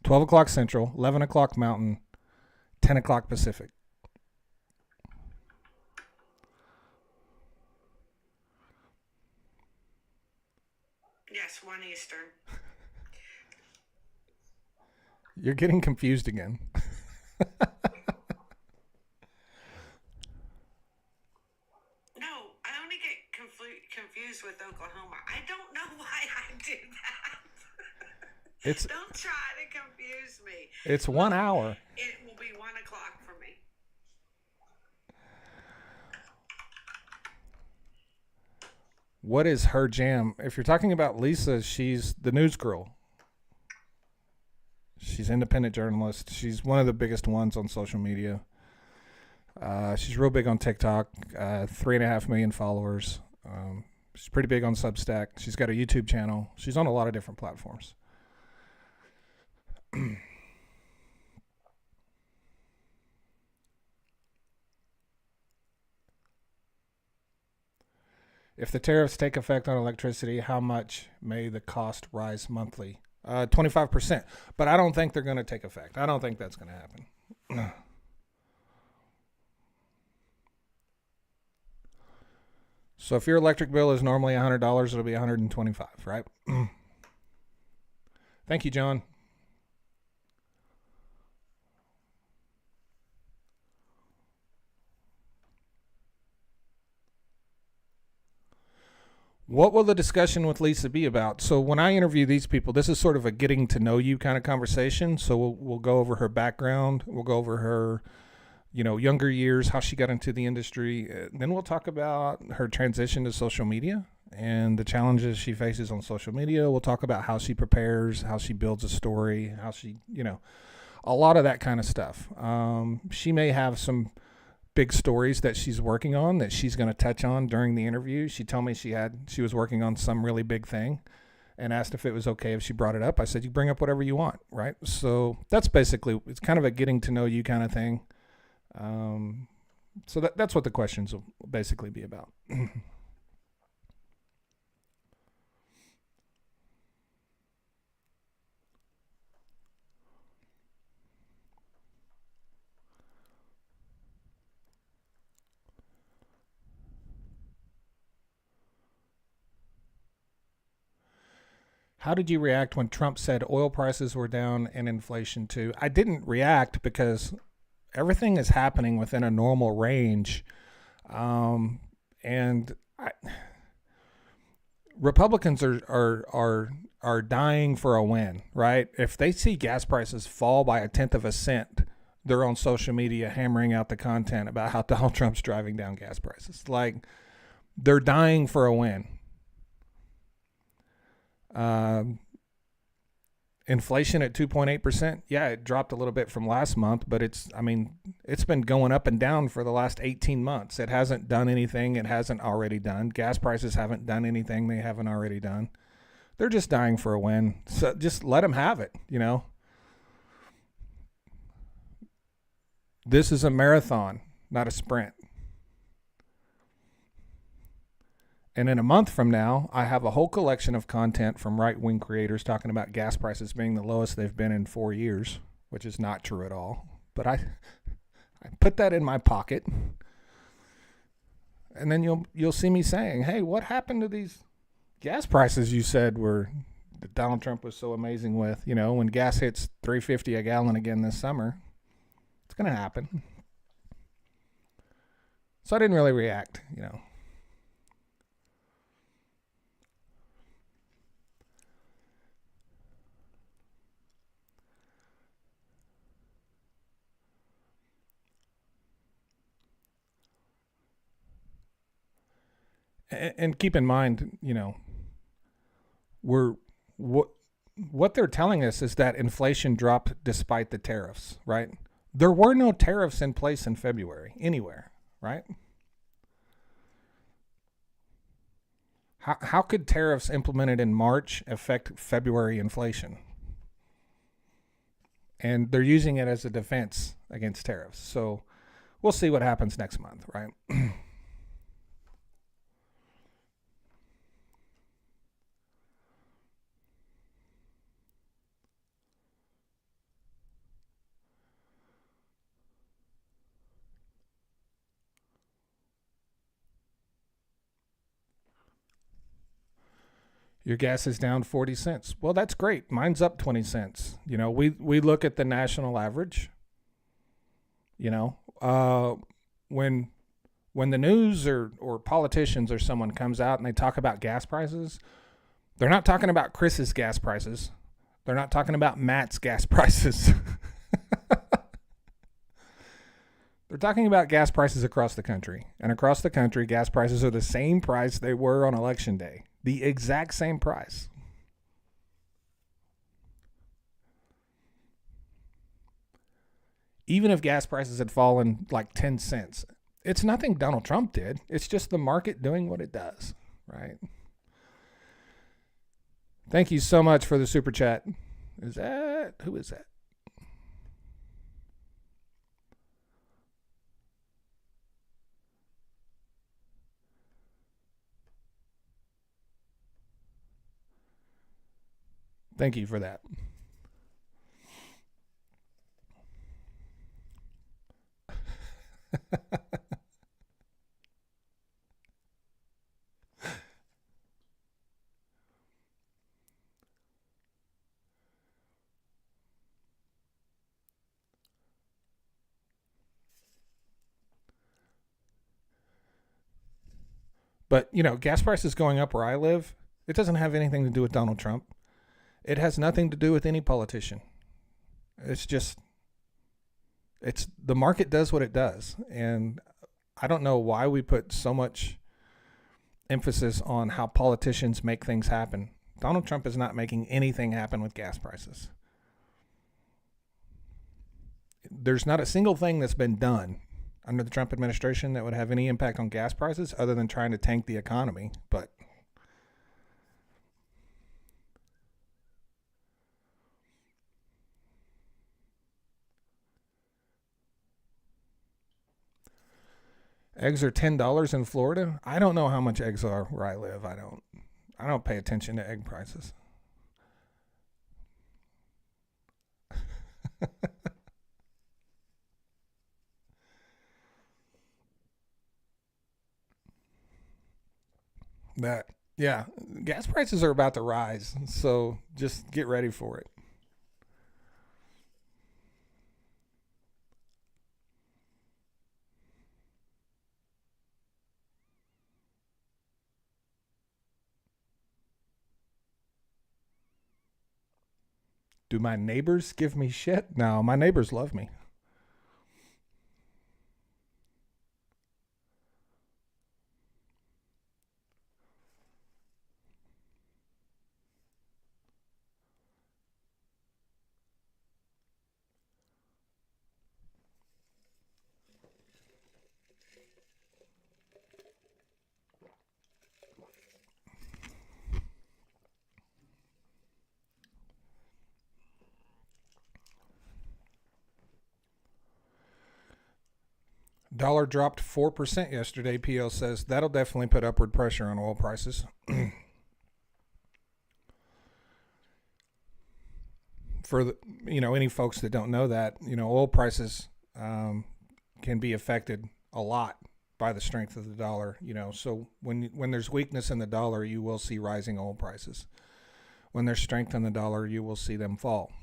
12 o'clock Central, 11 o'clock Mountain, 10 o'clock Pacific. Yes, 1 Eastern. You're getting confused again. No, I only get confused with Oklahoma. I don't know why I do that. Don't try to confuse me. It's 1 hour. It will be 1 o'clock for me. What is her jam? If you're talking about Lisa, she's the news girl. She's an independent journalist. She's one of the biggest ones on social media. She's real big on TikTok, 3.5 million followers. She's pretty big on Substack. She's got a YouTube channel. She's on a lot of different platforms. If the tariffs take effect on electricity, how much may the cost rise monthly? 25%. But I don't think they're going to take effect. I don't think that's going to happen. So if your electric bill is normally $100, it'll be $125, right? Thank you, John. What will the discussion with Lisa be about? So when I interview these people, this is sort of a getting to know you kind of conversation. So we'll go over her background. We'll go over her, younger years, how she got into the industry. Then we'll talk about her transition to social media and the challenges she faces on social media. We'll talk about how she prepares, how she builds a story, how she, a lot of that kind of stuff. She may have some big stories that she's working on that she's going to touch on during the interview. She told me she was working on some really big thing and asked if it was okay if she brought it up. I said, you bring up whatever you want, right? So that's basically, it's kind of a getting to know you kind of thing. So that's what the questions will basically be about. How did you react when Trump said oil prices were down and inflation too? I didn't react because everything is happening within a normal range. Republicans are dying for a win, right? If they see gas prices fall by 1/10 of a cent, they're on social media hammering out the content about how Donald Trump's driving down gas prices. Like, they're dying for a win. Inflation at 2.8%. Yeah, it dropped a little bit from last month, but it's been going up and down for the last 18 months. It hasn't done anything it hasn't already done. Gas prices haven't done anything they haven't already done. They're just dying for a win. So just let them have it, This is a marathon, not a sprint. And in a month from now, I have a whole collection of content from right-wing creators talking about gas prices being the lowest they've been in 4 years, which is not true at all. But I put that in my pocket. And then you'll see me saying, hey, what happened to these gas prices you said that Donald Trump was so amazing with? When gas hits $3.50 a gallon again this summer, it's going to happen. So I didn't really react, And keep in mind, what they're telling us is that inflation dropped despite the tariffs, right? There were no tariffs in place in February anywhere, right? How could tariffs implemented in March affect February inflation? And they're using it as a defense against tariffs. So we'll see what happens next month, right? Your gas is down 40 cents. Well, that's great. Mine's up 20 cents. We look at the national average. You know, when when the news or politicians or someone comes out and they talk about gas prices, they're not talking about Chris's gas prices. They're not talking about Matt's gas prices. They're talking about gas prices across the country. And across the country, gas prices are the same price they were on election day. The exact same price. Even if gas prices had fallen like 10 cents, it's nothing Donald Trump did. It's just the market doing what it does, right? Thank you so much for the super chat. Who is that? Thank you for that. But, gas prices going up where I live, it doesn't have anything to do with Donald Trump. It has nothing to do with any politician. It's the market does what it does. And I don't know why we put so much emphasis on how politicians make things happen. Donald Trump is not making anything happen with gas prices. There's not a single thing that's been done under the Trump administration that would have any impact on gas prices other than trying to tank the economy. But eggs are $10 in Florida. I don't know how much eggs are where I live. I don't pay attention to egg prices. Yeah, gas prices are about to rise, so just get ready for it. Do my neighbors give me shit? No, my neighbors love me. Dollar dropped 4% yesterday, PL says. That'll definitely put upward pressure on oil prices. For any folks that don't know that, oil prices can be affected a lot by the strength of the dollar. So when there's weakness in the dollar, you will see rising oil prices. When there's strength in the dollar, you will see them fall.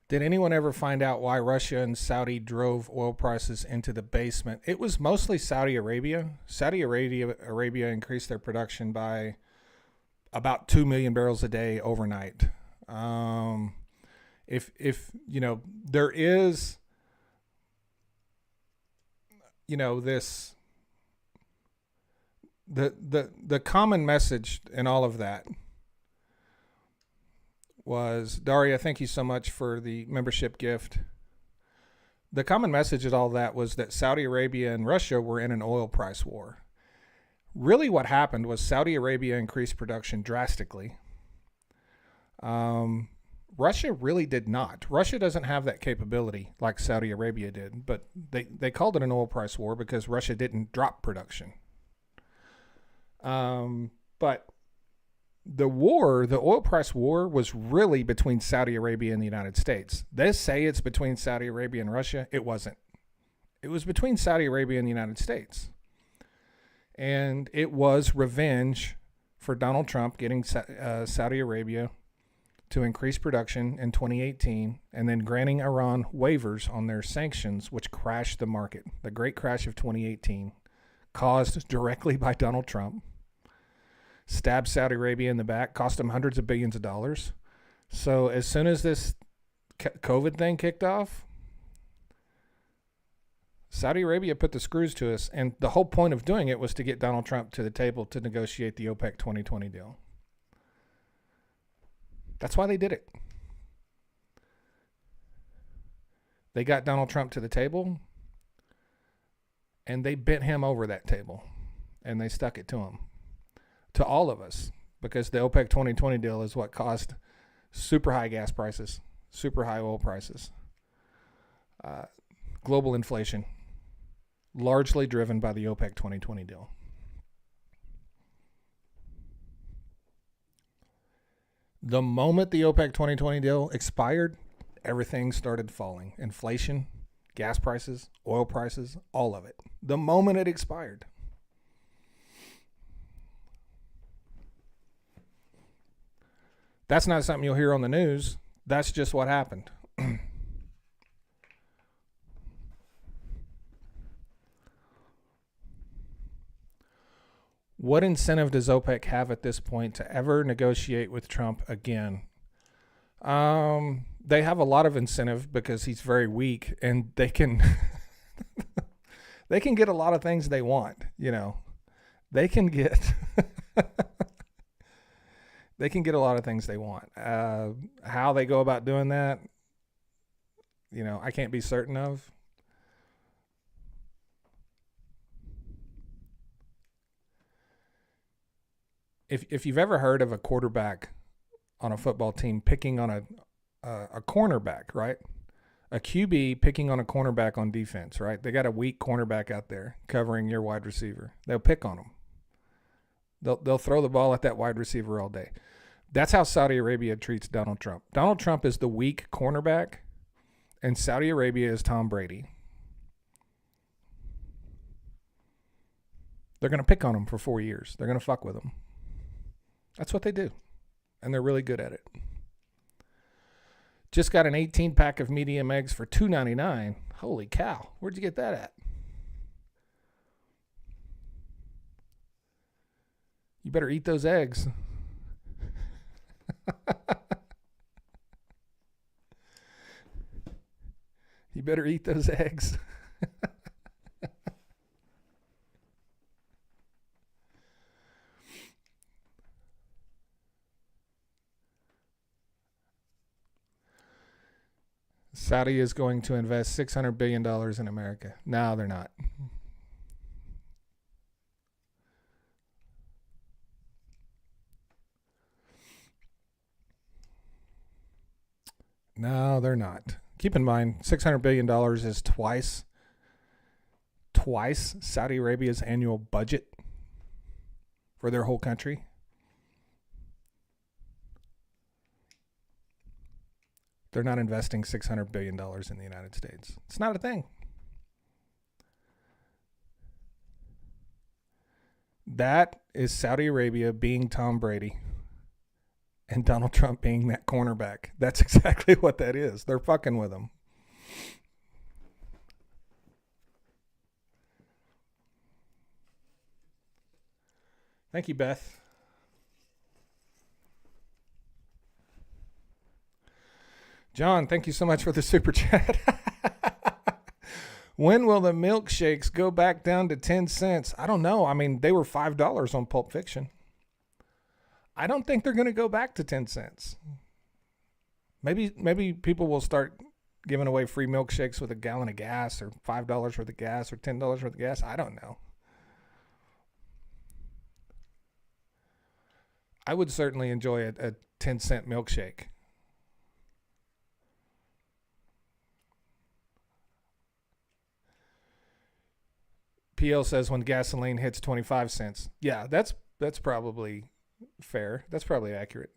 Did anyone ever find out why Russia and Saudi drove oil prices into the basement? It was mostly Saudi Arabia. Saudi Arabia increased their production by about 2 million barrels a day overnight. If there is this the common message in all of that was, Daria, thank you so much for the membership gift. The common message of all that was that Saudi Arabia and Russia were in an oil price war. Really what happened was Saudi Arabia increased production drastically. Russia really did not. Russia doesn't have that capability like Saudi Arabia did, but they called it an oil price war because Russia didn't drop production. But the oil price war was really between Saudi Arabia and the United States. They say it's between Saudi Arabia and Russia. It wasn't. It was between Saudi Arabia and the United States. And it was revenge for Donald Trump getting Saudi Arabia to increase production in 2018 and then granting Iran waivers on their sanctions, which crashed the market. The great crash of 2018, caused directly by Donald Trump, stabbed Saudi Arabia in the back, cost them hundreds of billions of dollars. So as soon as this COVID thing kicked off, Saudi Arabia put the screws to us, and the whole point of doing it was to get Donald Trump to the table to negotiate the OPEC 2020 deal. That's why they did it. They got Donald Trump to the table, and they bent him over that table, and they stuck it to him, to all of us, because the OPEC 2020 deal is what caused super high gas prices, super high oil prices, global inflation, largely driven by the OPEC 2020 deal. The moment the OPEC 2020 deal expired, everything started falling. Inflation, gas prices, oil prices, all of it. The moment it expired. That's not something you'll hear on the news. That's just what happened. What incentive does OPEC have at this point to ever negotiate with Trump again? They have a lot of incentive because he's very weak, and they can they can get a lot of things they want. You know, they can get they can get a lot of things they want. How they go about doing that, you know, I can't be certain of. If you've ever heard of a quarterback on a football team picking on a cornerback, right? A QB picking on a cornerback on defense, right? They got a weak cornerback out there covering your wide receiver. They'll pick on him. They'll throw the ball at that wide receiver all day. That's how Saudi Arabia treats Donald Trump. Donald Trump is the weak cornerback, and Saudi Arabia is Tom Brady. They're going to pick on him for 4 years. They're going to fuck with him. That's what they do, and they're really good at it. Just got an 18-pack of medium eggs for $2.99. Holy cow. Where'd you get that at? You better eat those eggs. You better eat those eggs. Saudi is going to invest $600 billion in America. No, they're not. No, they're not. Keep in mind, $600 billion is twice Saudi Arabia's annual budget for their whole country. They're not investing $600 billion in the United States. It's not a thing. That is Saudi Arabia being Tom Brady and Donald Trump being that cornerback. That's exactly what that is. They're fucking with him. Thank you, Beth. John, thank you so much for the super chat. When will the milkshakes go back down to 10 cents? I don't know. I mean, they were $5 on Pulp Fiction. I don't think they're going to go back to 10 cents. Maybe people will start giving away free milkshakes with a gallon of gas, or $5 worth of gas, or $10 worth of gas. I don't know. I would certainly enjoy a 10-cent milkshake. PL says when gasoline hits 25 cents. Yeah, that's probably fair. That's probably accurate.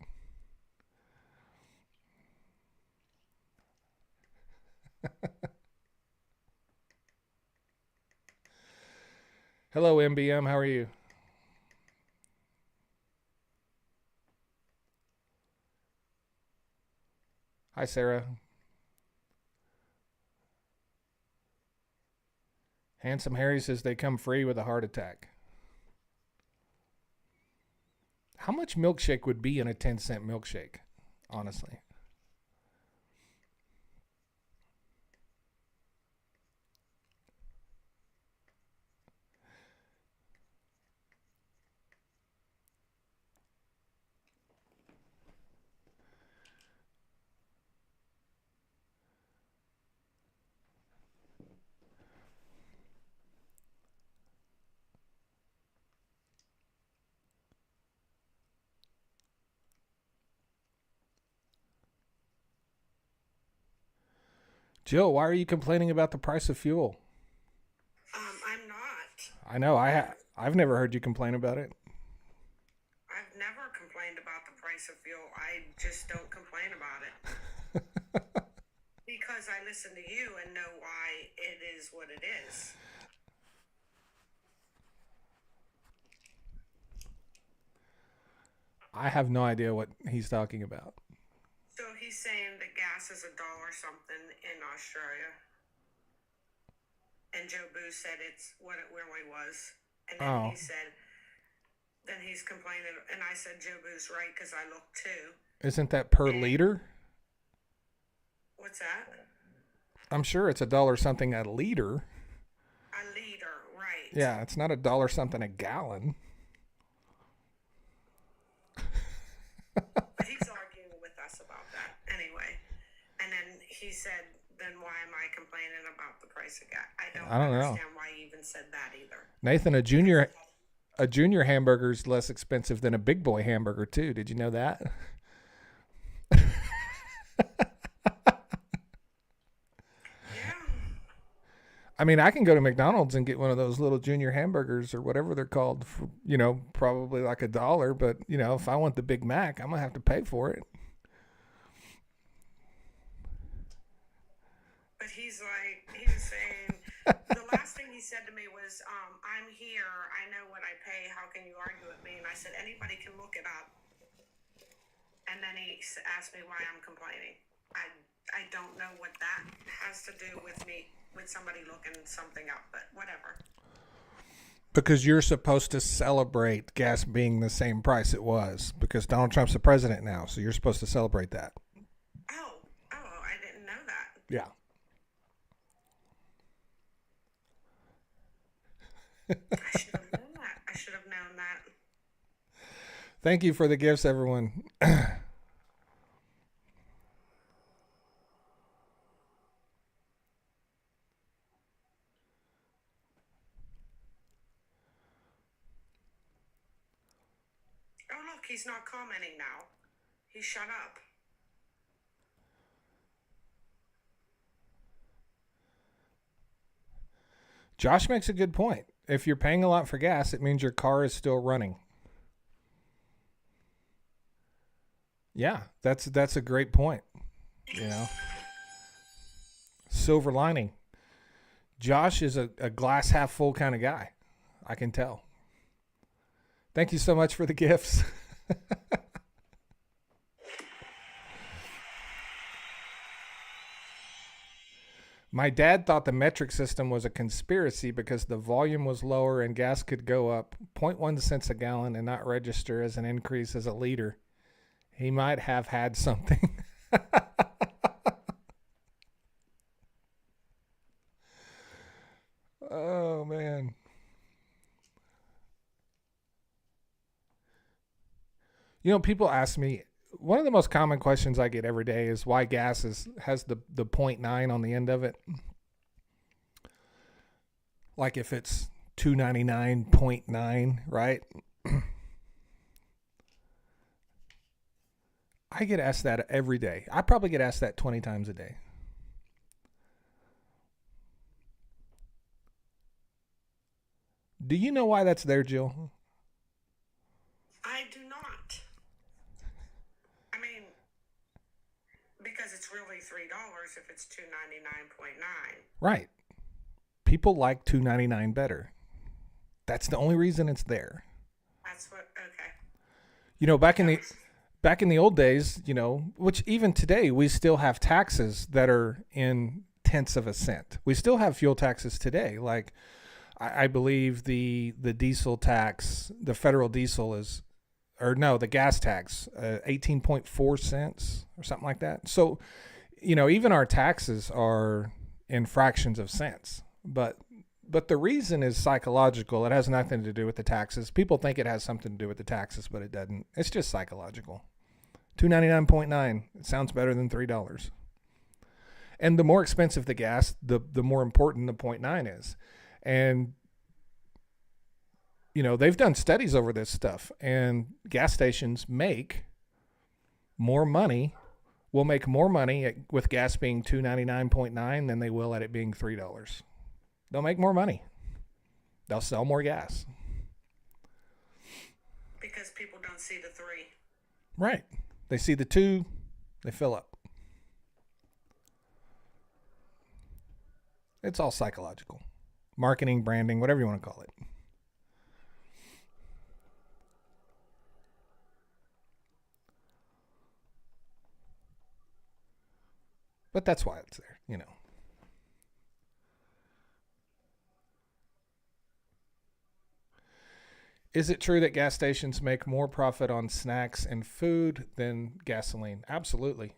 Hello, MBM. How are you? Hi, Sarah. Handsome Harry says they come free with a heart attack. How much milkshake would be in a 10-cent milkshake, honestly? Jill, why are you complaining about the price of fuel? I'm not. I know. I've never heard you complain about it. I've never complained about the price of fuel. I just don't complain about it. Because I listen to you and know why it is what it is. I have no idea what he's talking about. So he's saying that gas is $1 something in Australia. And Joe Boo said it's what it really was. And then he said, then he's complaining. And I said, Joe Boo's right because I looked too. Isn't that per liter? What's that? I'm sure it's $1 something a liter. A liter, right. Yeah, it's not $1 something a gallon. But he's arguing with us about that anyway. And then he said, then why am I complaining about the price of gas? I don't understand why he even said that either. Nathan, a junior hamburger is less expensive than a big boy hamburger too. Did you know that? I mean, I can go to McDonald's and get one of those little junior hamburgers or whatever they're called for, probably like $1. But, if I want the Big Mac, I'm going to have to pay for it. But he was saying, the last thing he said to me was, I'm here. I know what I pay. How can you argue with me? And I said, anybody can look it up. And then he asked me why I'm complaining. I don't know what that has to do with me, with somebody looking something up, but whatever. Because you're supposed to celebrate gas being the same price it was, because Donald Trump's the president now, so you're supposed to celebrate that. Oh, I didn't know that. Yeah. I should have known that. I should have known that. Thank you for the gifts, everyone. Oh, look, he's not commenting now. He shut up. Josh makes a good point. If you're paying a lot for gas, it means your car is still running. Yeah, that's a great point. Silver lining. Josh is a glass half full kind of guy. I can tell. Thank you so much for the gifts. My dad thought the metric system was a conspiracy because the volume was lower and gas could go up 0.1 cents a gallon and not register as an increase as a liter. He might have had something. Oh, man. People ask me, one of the most common questions I get every day is why gas has the point .9 on the end of it. Like if it's 299.9, right? I get asked that every day. I probably get asked that 20 times a day. Do you know why that's there, Jill? I do not. I mean, because it's really $3 if it's $299.9. Right. People like $2.99 better. That's the only reason it's there. That's what. Okay. You know, back in the old days, you know, which even today we still have taxes that are in tenths of a cent. We still have fuel taxes today. Like I believe the diesel tax, the federal diesel is, or no, the gas tax, 18.4 cents or something like that. So, you know, even our taxes are in fractions of cents. But the reason is psychological. It has nothing to do with the taxes. People think it has something to do with the taxes, but it doesn't. It's just psychological. $2.99.9. It sounds better than $3. And the more expensive the gas, the more important the 0.9 is. And, you know, they've done studies over this stuff, and gas stations make more money, will make more money with gas being $2.99.9 than they will at it being $3. They'll make more money. They'll sell more gas. Because people don't see the 3. Right. They see the 2, they fill up. It's all psychological. Marketing, branding, whatever you want to call it. But that's why it's there, you know. Is it true that gas stations make more profit on snacks and food than gasoline? Absolutely.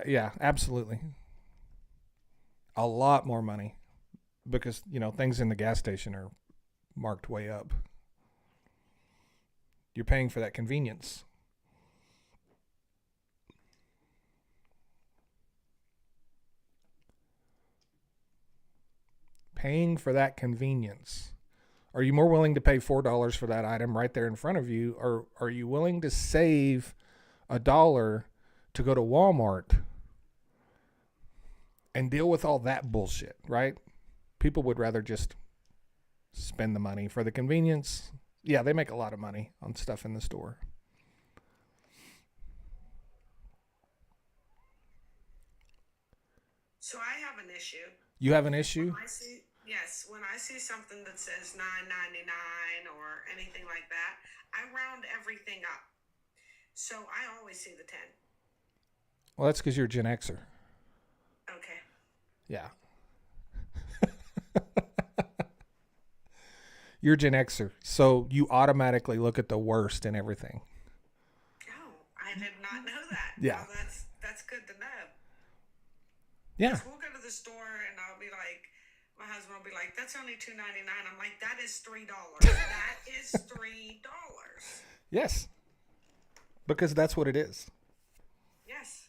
Yeah, absolutely. A lot more money because, you know, things in the gas station are marked way up. You're paying for that convenience. Paying for that convenience. Are you more willing to pay $4 for that item right there in front of you, or are you willing to save $1 to go to Walmart and deal with all that bullshit, right? People would rather just spend the money for the convenience. Yeah, they make a lot of money on stuff in the store. So I have an issue. You have an issue? Yes, when I see something that says $9.99 or anything like that, I round everything up. So I always see the 10. Well, that's because you're a Gen Xer. Okay. Yeah. You're Gen Xer, so you automatically look at the worst in everything. Oh, I did not know that. Yeah. Well, that's good to know. Yeah. We'll go to the store and I'll be like, my husband will be like, that's only $2.99. I'm like, that is $3. That is $3. Yes. Because that's what it is. Yes.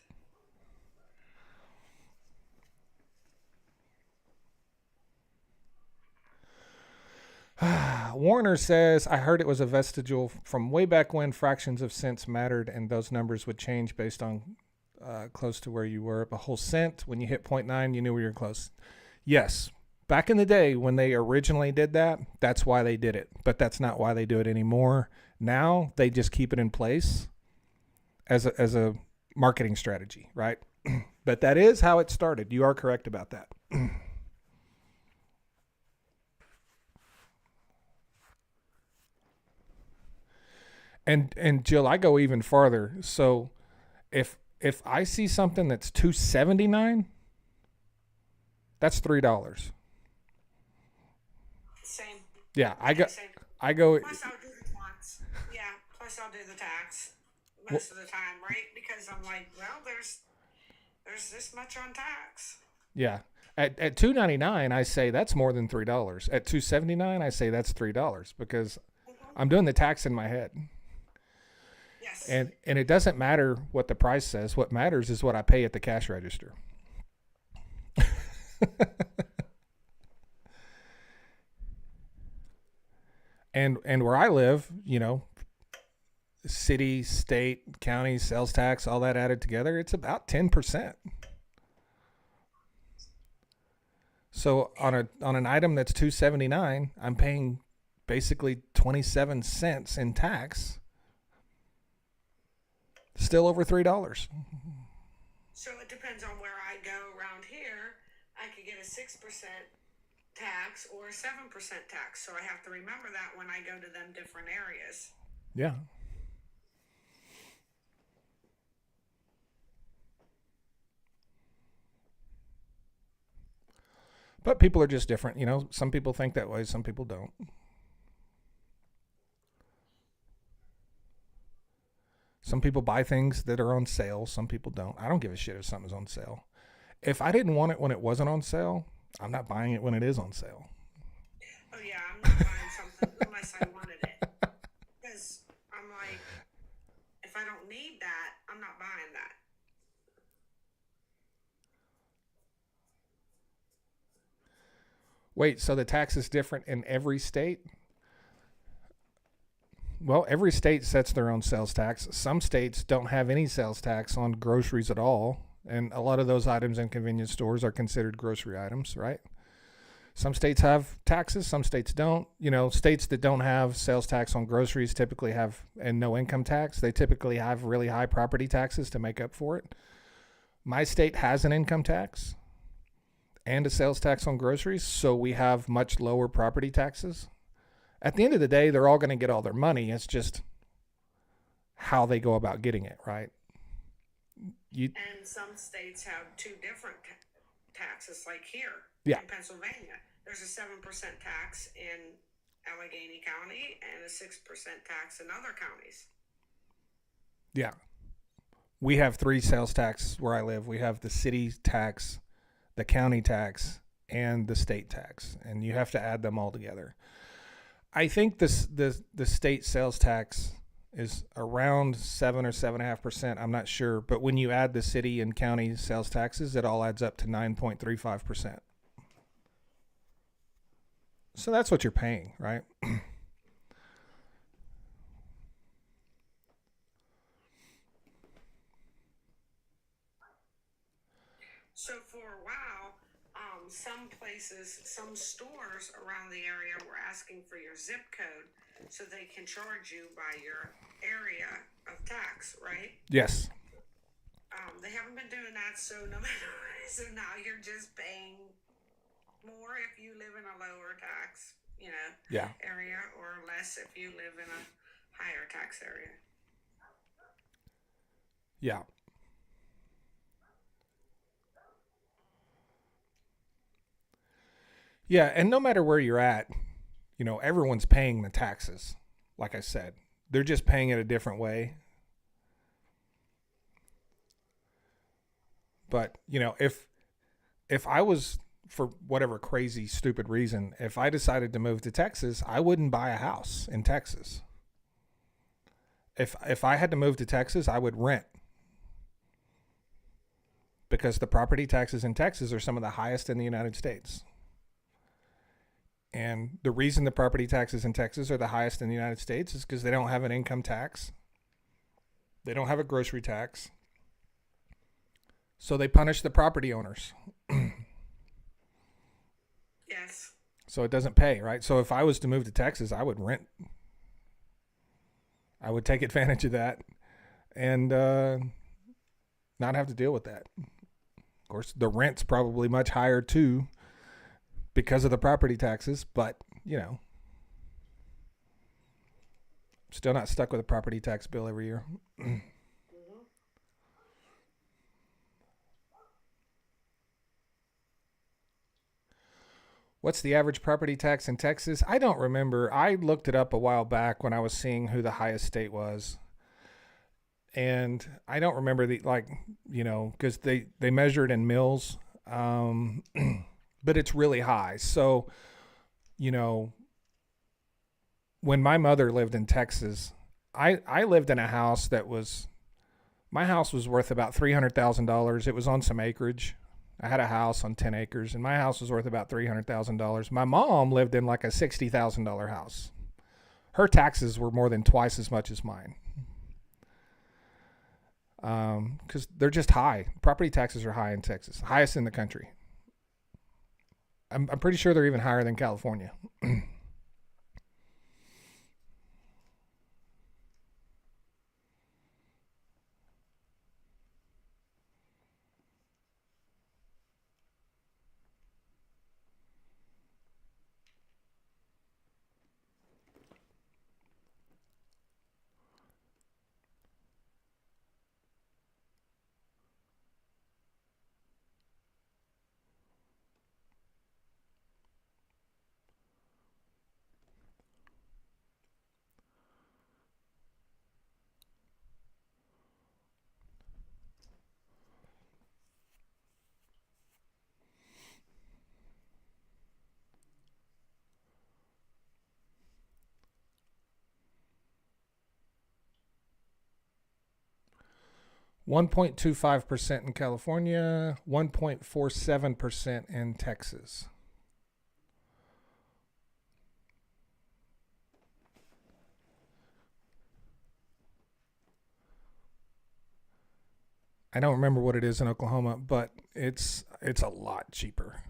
Warner says, I heard it was a vestigial from way back when fractions of cents mattered and those numbers would change based on close to where you were. A whole cent, when you hit 0.9, you knew you were close. Yes. Back in the day when they originally did that, that's why they did it. But that's not why they do it anymore. Now they just keep it in place as a marketing strategy, right? But that is how it started. You are correct about that. And Jill, I go even farther. So if I see something that's $2.79, that's $3. Same. Yeah, I go. Same. I go. Plus I'll do the tax. Yeah, plus I'll do the tax most of the time, right? Because I'm like, well, there's this much on tax. Yeah. At $2.99, I say that's more than $3. At $2.79, I say that's $3 because I'm doing the tax in my head. Yes. And it doesn't matter what the price says. What matters is what I pay at the cash register. And where I live, city, state, county, sales tax, all that added together, it's about 10%. So on an item that's $2.79, I'm paying basically 27 cents in tax. Still over $3. So it depends on where I go around here. I could get a 6% tax or a 7% tax. So I have to remember that when I go to them different areas. Yeah. But people are just different. Some people think that way, some people don't. Some people buy things that are on sale, some people don't. I don't give a shit if something's on sale. If I didn't want it when it wasn't on sale, I'm not buying it when it is on sale. Oh, yeah, I'm not buying something unless I wanted it. Because I'm like, if I don't need that, I'm not buying that. Wait, so the tax is different in every state? Well, every state sets their own sales tax. Some states don't have any sales tax on groceries at all. And a lot of those items in convenience stores are considered grocery items, right? Some states have taxes, some states don't. States that don't have sales tax on groceries typically have, and no income tax, they typically have really high property taxes to make up for it. My state has an income tax and a sales tax on groceries, so we have much lower property taxes. At the end of the day, they're all going to get all their money. It's just how they go about getting it, right? And some states have two different taxes, like here in Pennsylvania. There's a 7% tax in Allegheny County and a 6% tax in other counties. Yeah. We have 3 sales taxes where I live. We have the city tax, the county tax, and the state tax. And you have to add them all together. I think the state sales tax is around 7 or 7.5%. I'm not sure, but when you add the city and county sales taxes, it all adds up to 9.35%. So that's what you're paying, right? So for a while, some places, some stores around the area were asking for your zip code so they can charge you by your area of tax, right? Yes. They haven't been doing that, so no matter what, so now you're just paying more if you live in a lower tax, area, or less if you live in a higher tax area. Yeah. Yeah, and no matter where you're at, everyone's paying the taxes. Like I said, they're just paying it a different way. But, if I was, for whatever crazy, stupid reason, if I decided to move to Texas, I wouldn't buy a house in Texas. If I had to move to Texas, I would rent. Because the property taxes in Texas are some of the highest in the United States. And the reason the property taxes in Texas are the highest in the United States is because they don't have an income tax. They don't have a grocery tax. So they punish the property owners. Yes. So it doesn't pay, right? So if I was to move to Texas, I would rent. I would take advantage of that and not have to deal with that. Of course, the rent's probably much higher too because of the property taxes, but, still not stuck with a property tax bill every year. What's the average property tax in Texas? I don't remember. I looked it up a while back when I was seeing who the highest state was. And I don't remember because they measure it in mills. But it's really high. So, when my mother lived in Texas, I lived in a house my house was worth about $300,000. It was on some acreage. I had a house on 10 acres, and my house was worth about $300,000. My mom lived in like a $60,000 house. Her taxes were more than twice as much as mine. Because they're just high. Property taxes are high in Texas, highest in the country. I'm pretty sure they're even higher than California. 1.25% in California, 1.47% in Texas. I don't remember what it is in Oklahoma, but it's a lot cheaper.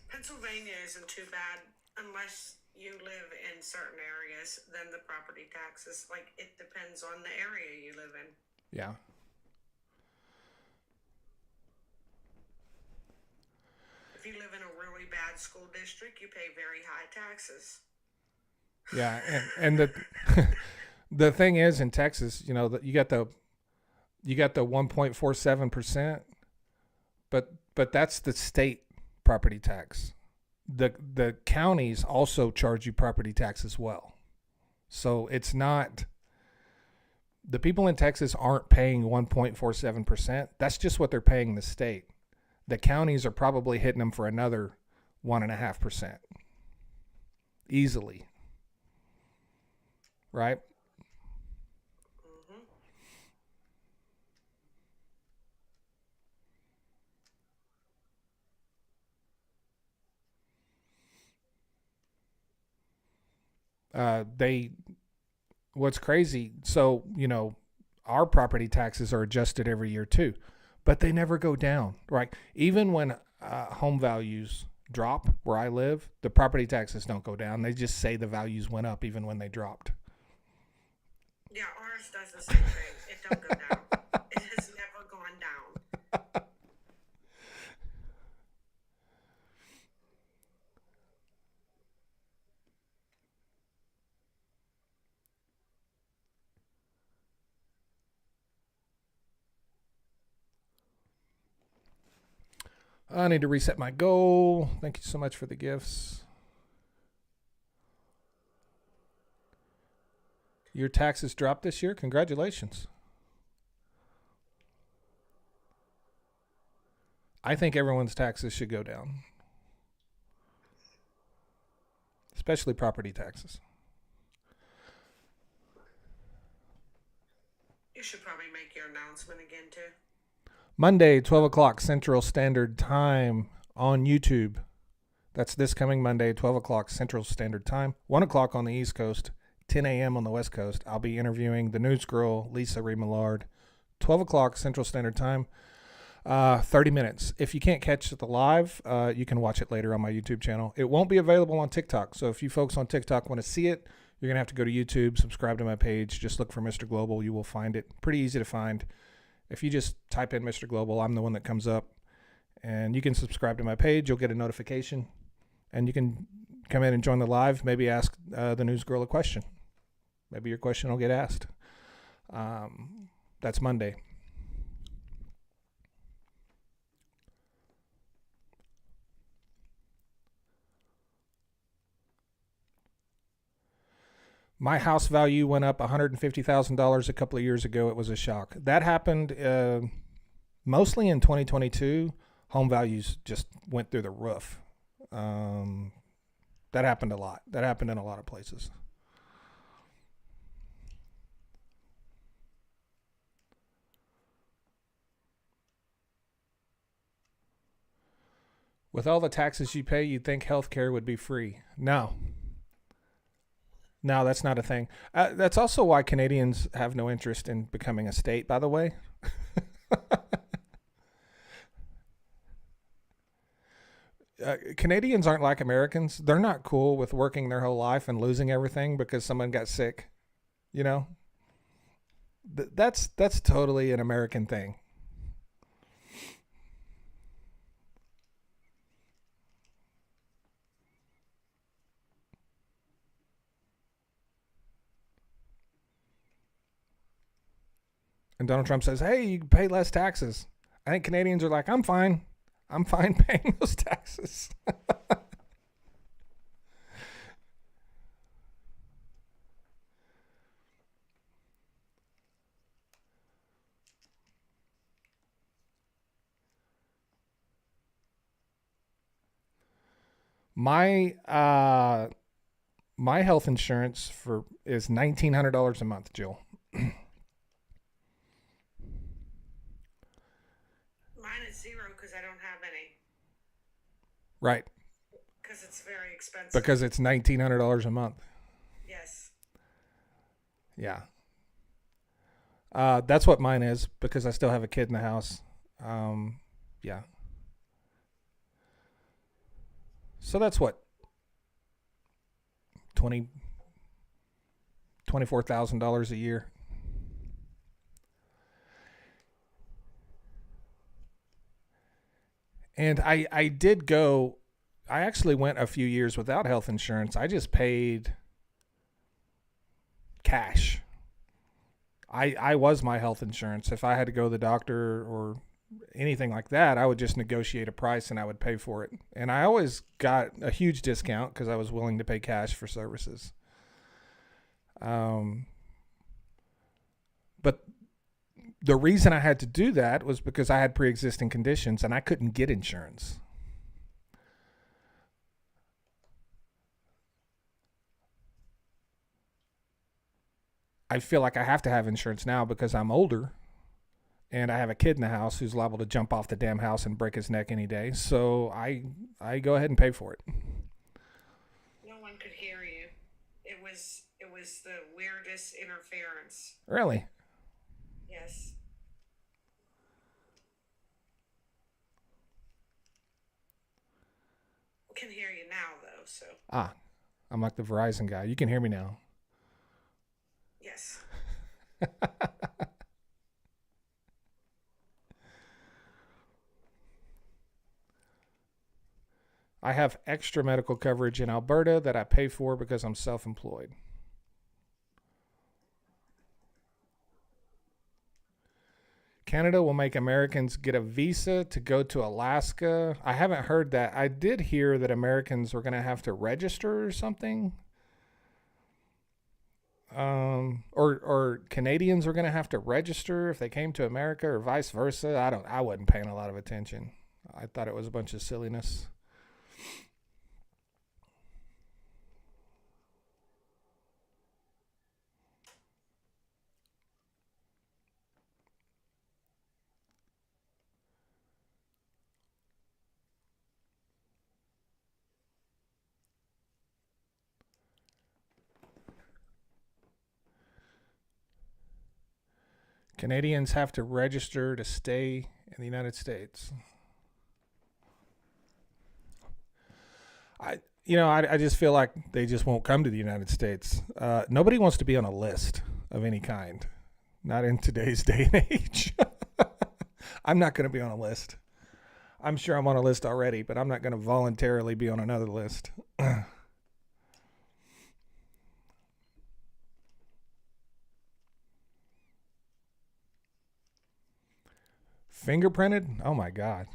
Pennsylvania isn't too bad unless you live in certain areas. Then the property taxes, like, it depends on the area you live in. Yeah. If you live in a really bad school district, you pay very high taxes. Yeah, and the the thing is in Texas, you know, you got the 1.47%, but that's the state property tax. The counties also charge you property tax as well. So it's not, the people in Texas aren't paying 1.47%. That's just what they're paying the state. The counties are probably hitting them for another 1.5%. Easily. Right? What's crazy, so, you know, our property taxes are adjusted every year too, but they never go down, right? Even when home values drop where I live, the property taxes don't go down. They just say the values went up even when they dropped. Yeah, ours does the same thing. It don't go down. It has never gone down. I need to reset my goal. Thank you so much for the gifts. Your taxes dropped this year? Congratulations. I think everyone's taxes should go down, especially property taxes. You should probably make your announcement again, too. Monday, 12 o'clock Central Standard Time on YouTube. That's this coming Monday, 12 o'clock Central Standard Time, 1 o'clock on the East Coast, 10 a.m. on the West Coast. I'll be interviewing the news girl, Lisa Remillard, 12 o'clock Central Standard Time, 30 minutes. If you can't catch the live, you can watch it later on my YouTube channel. It won't be available on TikTok, so if you folks on TikTok want to see it, you're going to have to go to YouTube, subscribe to my page, just look for Mr. Global. You will find it. Pretty easy to find. If you just type in Mr. Global, I'm the one that comes up. And you can subscribe to my page. You'll get a notification. And you can come in and join the live. Maybe ask the news girl a question. Maybe your question will get asked. That's Monday. My house value went up $150,000 a couple of years ago. It was a shock. That happened mostly in 2022. Home values just went through the roof. That happened a lot. That happened in a lot of places. With all the taxes you pay, you'd think healthcare would be free. No. No, that's not a thing. That's also why Canadians have no interest in becoming a state, by the way. Canadians aren't like Americans. They're not cool with working their whole life and losing everything because someone got sick. You know, that's totally an American thing. And Donald Trump says, "Hey, you can pay less taxes." I think Canadians are like, "I'm fine. I'm fine paying those taxes." My my health insurance for is $1,900 a month, Jill. Mine is zero because I don't have any. Right. Because it's very expensive. Because it's $1,900 a month. Yes. Yeah. That's what mine is because I still have a kid in the house. Yeah. So that's what 20 $24,000 a year. And I did go. I actually went a few years without health insurance. I just paid cash. I was my health insurance. If I had to go to the doctor or anything like that, I would just negotiate a price and I would pay for it. And I always got a huge discount because I was willing to pay cash for services. But the reason I had to do that was because I had pre-existing conditions and I couldn't get insurance. I feel like I have to have insurance now because I'm older and I have a kid in the house who's liable to jump off the damn house and break his neck any day. So I go ahead and pay for it. No one could hear you. It was the weirdest interference. Really? Yes. Can hear you now though, so I'm like the Verizon guy. You can hear me now. yes. I have extra medical coverage in Alberta that I pay for because I'm self-employed. Canada will make Americans get a visa to go to Alaska. I haven't heard that. I did hear that Americans were going to have to register or something. Or Canadians were going to have to register if they came to America or vice versa. I wasn't paying a lot of attention. I thought it was a bunch of silliness. Canadians have to register to stay in the United States. I just feel like they just won't come to the United States. Nobody wants to be on a list of any kind. Not in today's day and age. I'm not going to be on a list. I'm sure I'm on a list already, but I'm not going to voluntarily be on another list. Fingerprinted? Oh my God.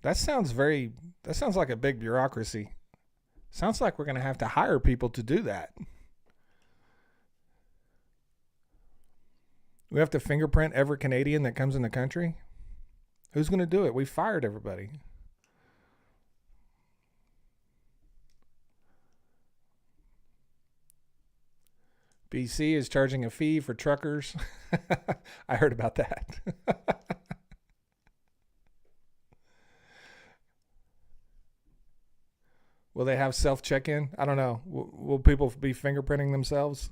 That sounds like a big bureaucracy. Sounds like we're going to have to hire people to do that. We have to fingerprint every Canadian that comes in the country? Who's going to do it? We fired everybody. BC is charging a fee for truckers. I heard about that. Will they have self check-in? I don't know. Will people be fingerprinting themselves?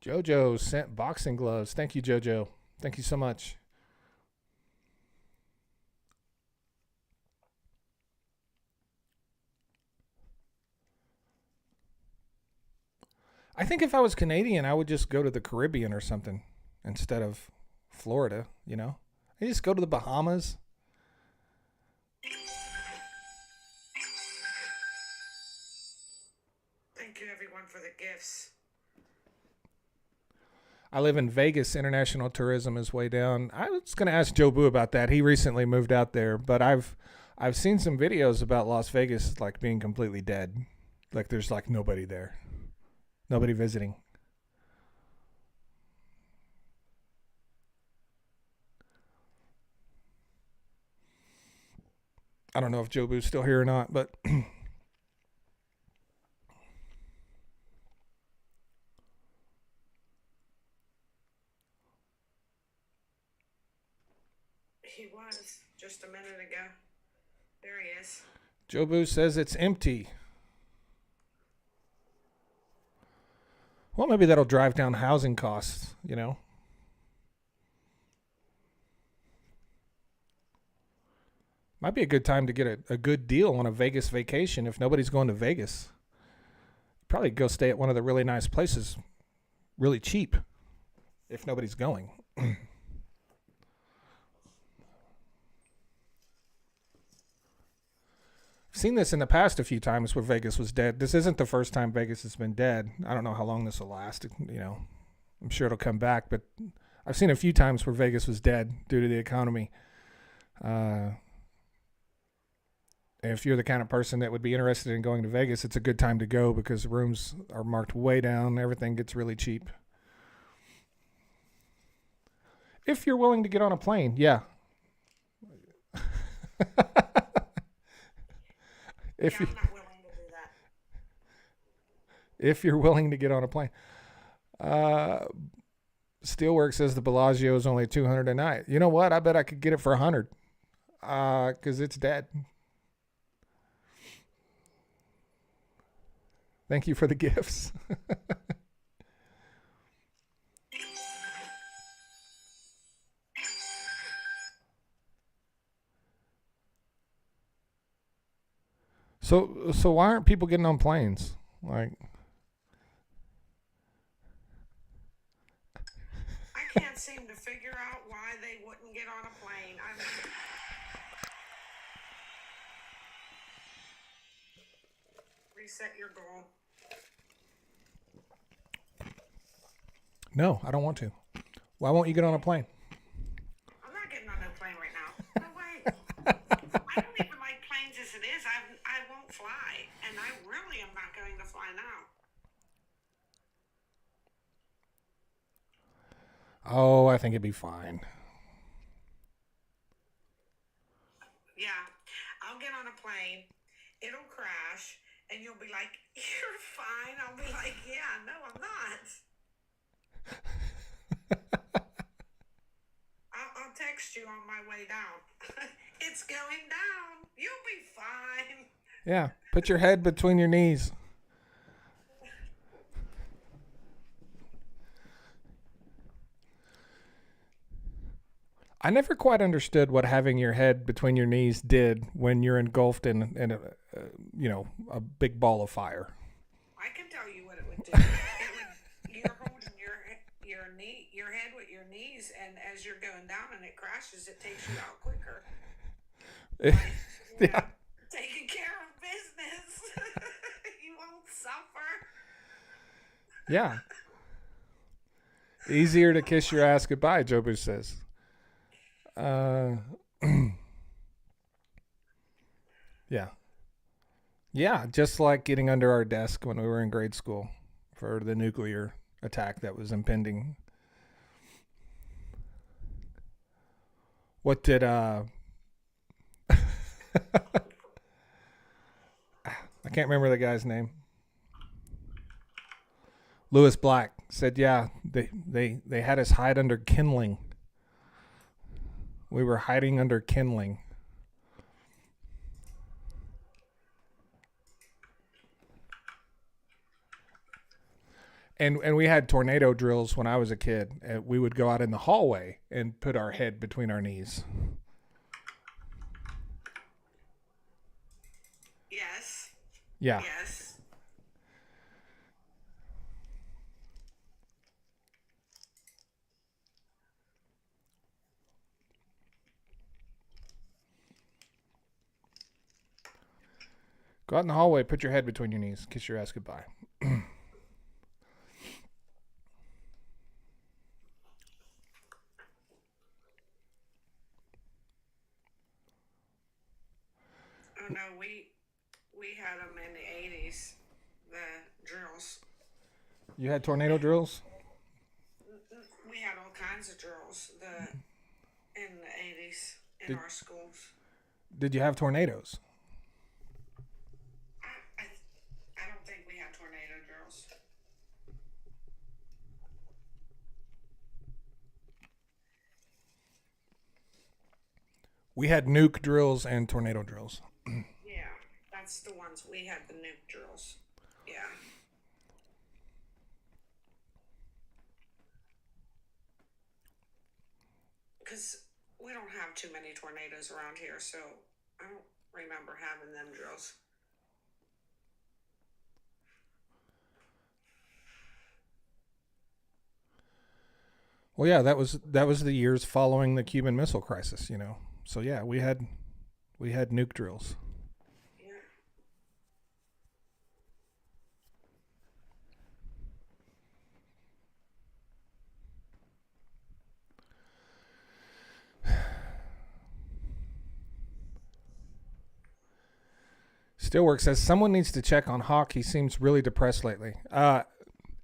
Jojo sent boxing gloves. Thank you, Jojo. Thank you so much. I think if I was Canadian, I would just go to the Caribbean or something instead of Florida, you know? I just go to the Bahamas. Thank you, everyone, for the gifts. I live in Vegas. International tourism is way down. I was going to ask Joe Boo about that. He recently moved out there, but I've seen some videos about Las Vegas like being completely dead. Like there's like nobody there. Nobody visiting. I don't know if Joe Boo's still here or not, but He was just a minute ago. There he is. Joe Boo says it's empty. Well, maybe that'll drive down housing costs, you know? Might be a good time to get a good deal on a Vegas vacation if nobody's going to Vegas. Probably go stay at one of the really nice places, really cheap, if nobody's going. I've seen this in the past a few times where Vegas was dead. This isn't the first time Vegas has been dead. I don't know how long this will last. You know, I'm sure it'll come back, but I've seen a few times where Vegas was dead due to the economy. If you're the kind of person that would be interested in going to Vegas, it's a good time to go because the rooms are marked way down. Everything gets really cheap. If you're willing to get on a plane, yeah. If I'm not willing to do that. If you're willing to get on a plane. Steelwork says the Bellagio is only $200 a night. You know what? I bet I could get it for $100 because it's dead. Thank you for the gifts. So why aren't people getting on planes? Like, I can't seem to figure out why they wouldn't get on a plane. I mean, reset your goal. no, I don't want to. Why won't you get on a plane? I'm not getting on no plane right now. No way. I don't even like planes as it is. I won't fly, and I really am not going to fly now. Oh, I think it'd be fine. Yeah, I'll get on a plane. It'll crash, and you'll be like, "You're fine." I'll be like, "Yeah, no, I'm not." I'll text you on my way down. It's going down. You'll be fine. Yeah, put your head between your knees. I never quite understood what having your head between your knees did when you're engulfed in a big ball of fire. I can tell you what it would do. You're holding your head with your knees, and as you're going down and it crashes, it takes you out quicker. Yeah. Taking care of business. You won't suffer. Yeah. Easier to kiss your ass goodbye, Jobu says. Yeah. Yeah, just like getting under our desk when we were in grade school for the nuclear attack that was impending. What did I can't remember the guy's name. Lewis Black said, "Yeah, they had us hide under kindling. We were hiding under kindling." And we had tornado drills when I was a kid. We would go out in the hallway and put our head between our knees. Yes. Yeah. Yes. Go out in the hallway, put your head between your knees, kiss your ass goodbye. Oh no, we had them in the 80s, the drills. You had tornado drills? We had all kinds of drills in the 80s in Did, our schools. did you have tornadoes? I don't think we had tornado drills. We had nuke drills and tornado drills. Yeah, that's the ones we had, the nuke drills. Yeah. Because we don't have too many tornadoes around here, so I don't remember having them drills. Well, yeah, that was the years following the Cuban Missile Crisis, you know. So yeah, we had nuke drills. Yeah. Steelwork says someone needs to check on Hawk. He seems really depressed lately.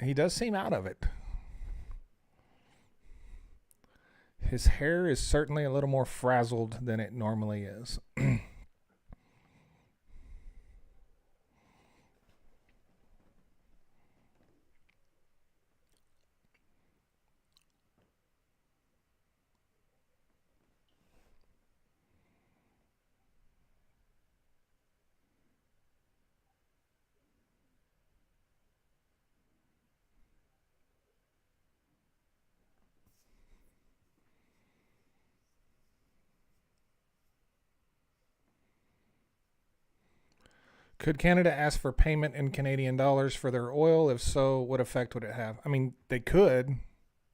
He does seem out of it. His hair is certainly a little more frazzled than it normally is. Could Canada ask for payment in Canadian dollars for their oil? If so, what effect would it have? I mean, they could,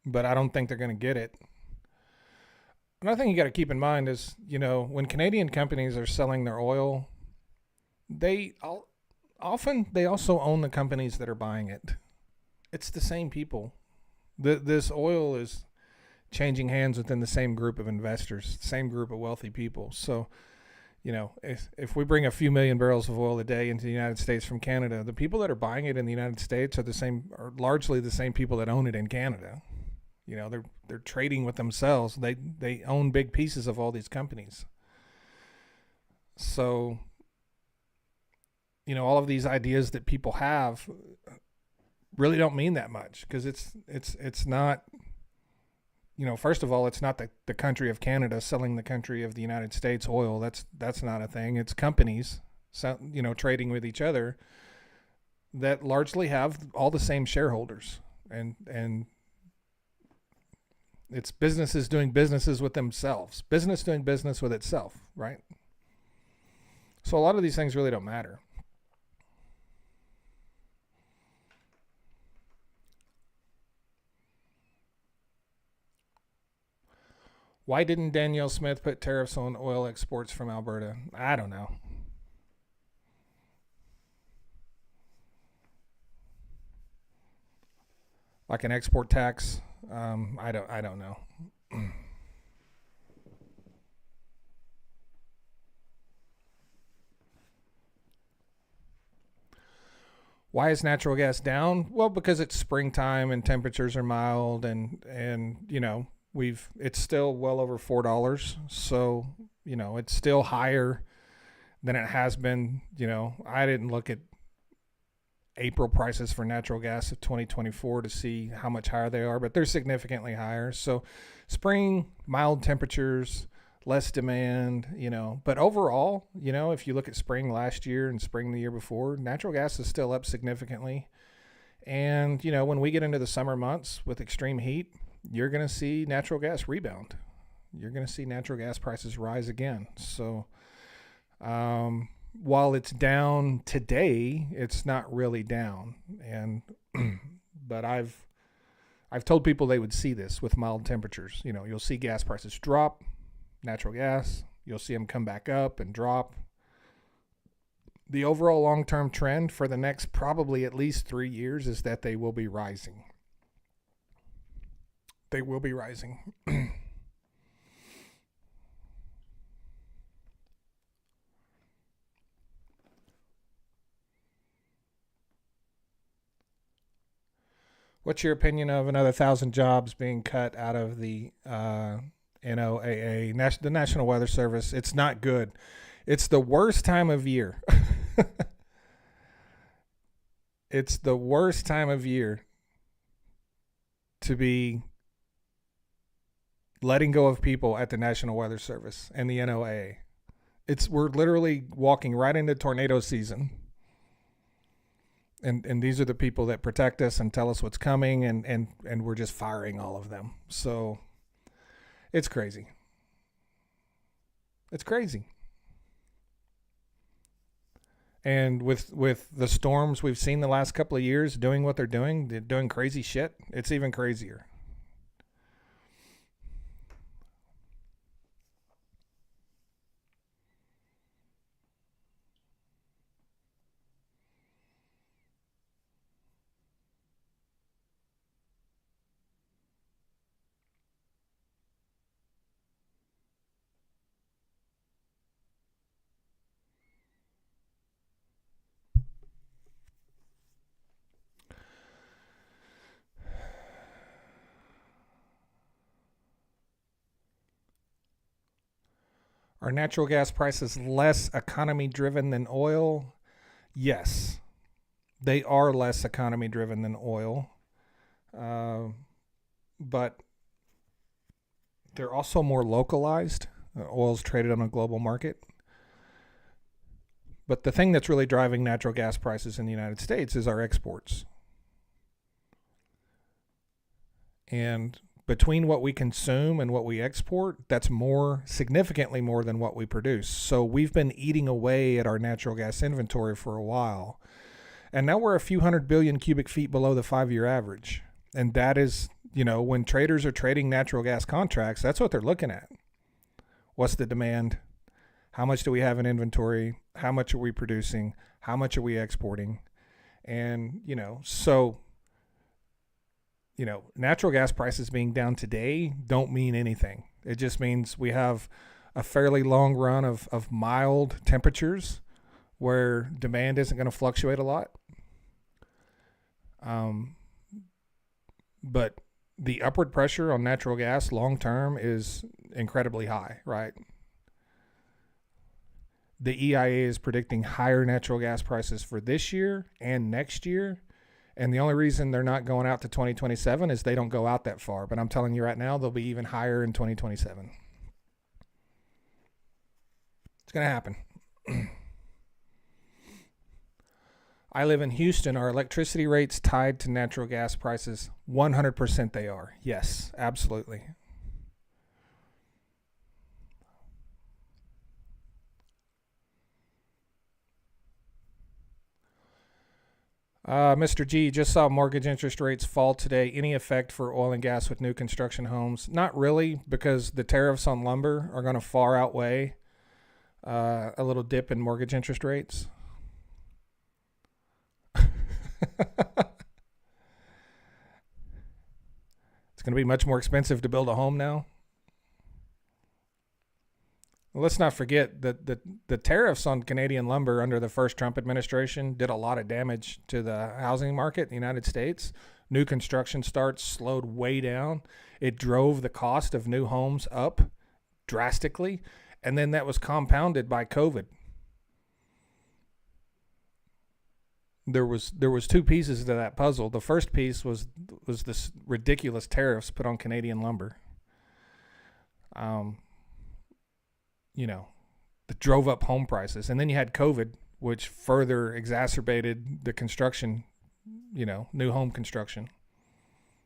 but I don't think they're going to get it. Another thing you got to keep in mind is, you know, when Canadian companies are selling their oil, they often they also own the companies that are buying it. It's the same people. This oil is changing hands within the same group of investors, same group of wealthy people. So, you know, if we bring a few million barrels of oil a day into the United States from Canada, the people that are buying it in the United States are largely the same people that own it in Canada. You know, they're trading with themselves. They own big pieces of all these companies. So, you know, all of these ideas that people have really don't mean that much because it's not. You know, first of all, it's not the country of Canada selling the country of the United States oil. That's not a thing. It's companies, you know, trading with each other that largely have all the same shareholders, and it's businesses doing businesses with themselves, business doing business with itself, right? So a lot of these things really don't matter. Why didn't Danielle Smith put tariffs on oil exports from Alberta? I don't know. Like an export tax? I don't know. Why is natural gas down? Well, because it's springtime and temperatures are mild, and it's still well over $4. So it's still higher than it has been. I didn't look at April prices for natural gas of 2024 to see how much higher they are, but they're significantly higher. So spring, mild temperatures, less demand, but overall, if you look at spring last year and spring the year before, natural gas is still up significantly. And, when we get into the summer months with extreme heat, you're going to see natural gas rebound. You're going to see natural gas prices rise again. So, while it's down today, it's not really down. And but I've told people they would see this with mild temperatures. You'll see gas prices drop, natural gas, you'll see them come back up and drop. The overall long-term trend for the next probably at least 3 years is that they will be rising. They will be rising. What's your opinion of another 1,000 jobs being cut out of the NOAA, the National Weather Service? It's not good. It's the worst time of year. It's the worst time of year to be letting go of people at the National Weather Service and the NOAA. We're literally walking right into tornado season. And these are the people that protect us and tell us what's coming, and we're just firing all of them. So it's crazy. It's crazy. And with the storms we've seen the last couple of years doing what they're doing crazy shit, it's even crazier. Are natural gas prices less economy driven than oil? Yes, they are less economy driven than oil. But they're also more localized. Oil's traded on a global market. But the thing that's really driving natural gas prices in the United States is our exports. And between what we consume and what we export, that's significantly more than what we produce. So we've been eating away at our natural gas inventory for a while. And now we're a few hundred billion cubic feet below the 5-year average. And that is, when traders are trading natural gas contracts, that's what they're looking at. What's the demand? How much do we have in inventory? How much are we producing? How much are we exporting? And, natural gas prices being down today don't mean anything. It just means we have a fairly long run of mild temperatures where demand isn't going to fluctuate a lot. But the upward pressure on natural gas long term is incredibly high, right? The EIA is predicting higher natural gas prices for this year and next year. And the only reason they're not going out to 2027 is they don't go out that far. But I'm telling you right now, they'll be even higher in 2027. It's going to happen. I live in Houston. Are electricity rates tied to natural gas prices? 100% they are. Yes, absolutely. Mr. G, just saw mortgage interest rates fall today. Any effect for oil and gas with new construction homes? Not really, because the tariffs on lumber are going to far outweigh a little dip in mortgage interest rates. It's going to be much more expensive to build a home now. Let's not forget that the tariffs on Canadian lumber under the first Trump administration did a lot of damage to the housing market in the United States. New construction starts slowed way down. It drove the cost of new homes up drastically, and then that was compounded by COVID. There was two pieces to that puzzle. The first piece was this ridiculous tariffs put on Canadian lumber. That drove up home prices. And then you had COVID, which further exacerbated the construction, new home construction.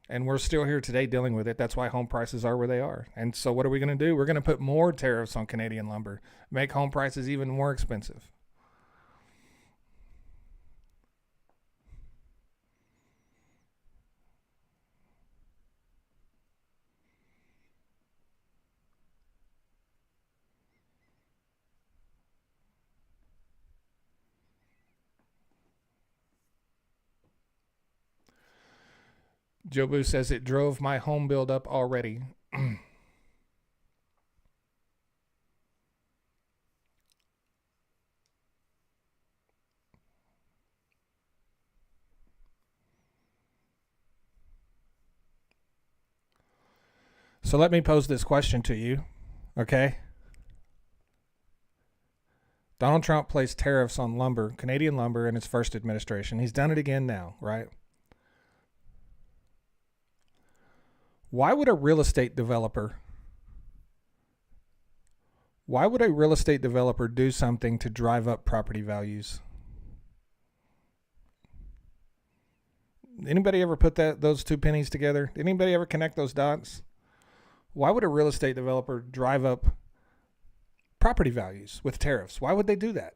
And we're still here today dealing with it. That's why home prices are where they are. And so what are we going to do? We're going to put more tariffs on Canadian lumber, make home prices even more expensive. Jobu says it drove my home build up already. So let me pose this question to you, okay? Donald Trump placed tariffs on lumber, Canadian lumber, in his first administration. He's done it again now, right? Why would a real estate developer do something to drive up property values? Anybody ever put those two pennies together? Anybody ever connect those dots? Why would a real estate developer drive up property values with tariffs? Why would they do that?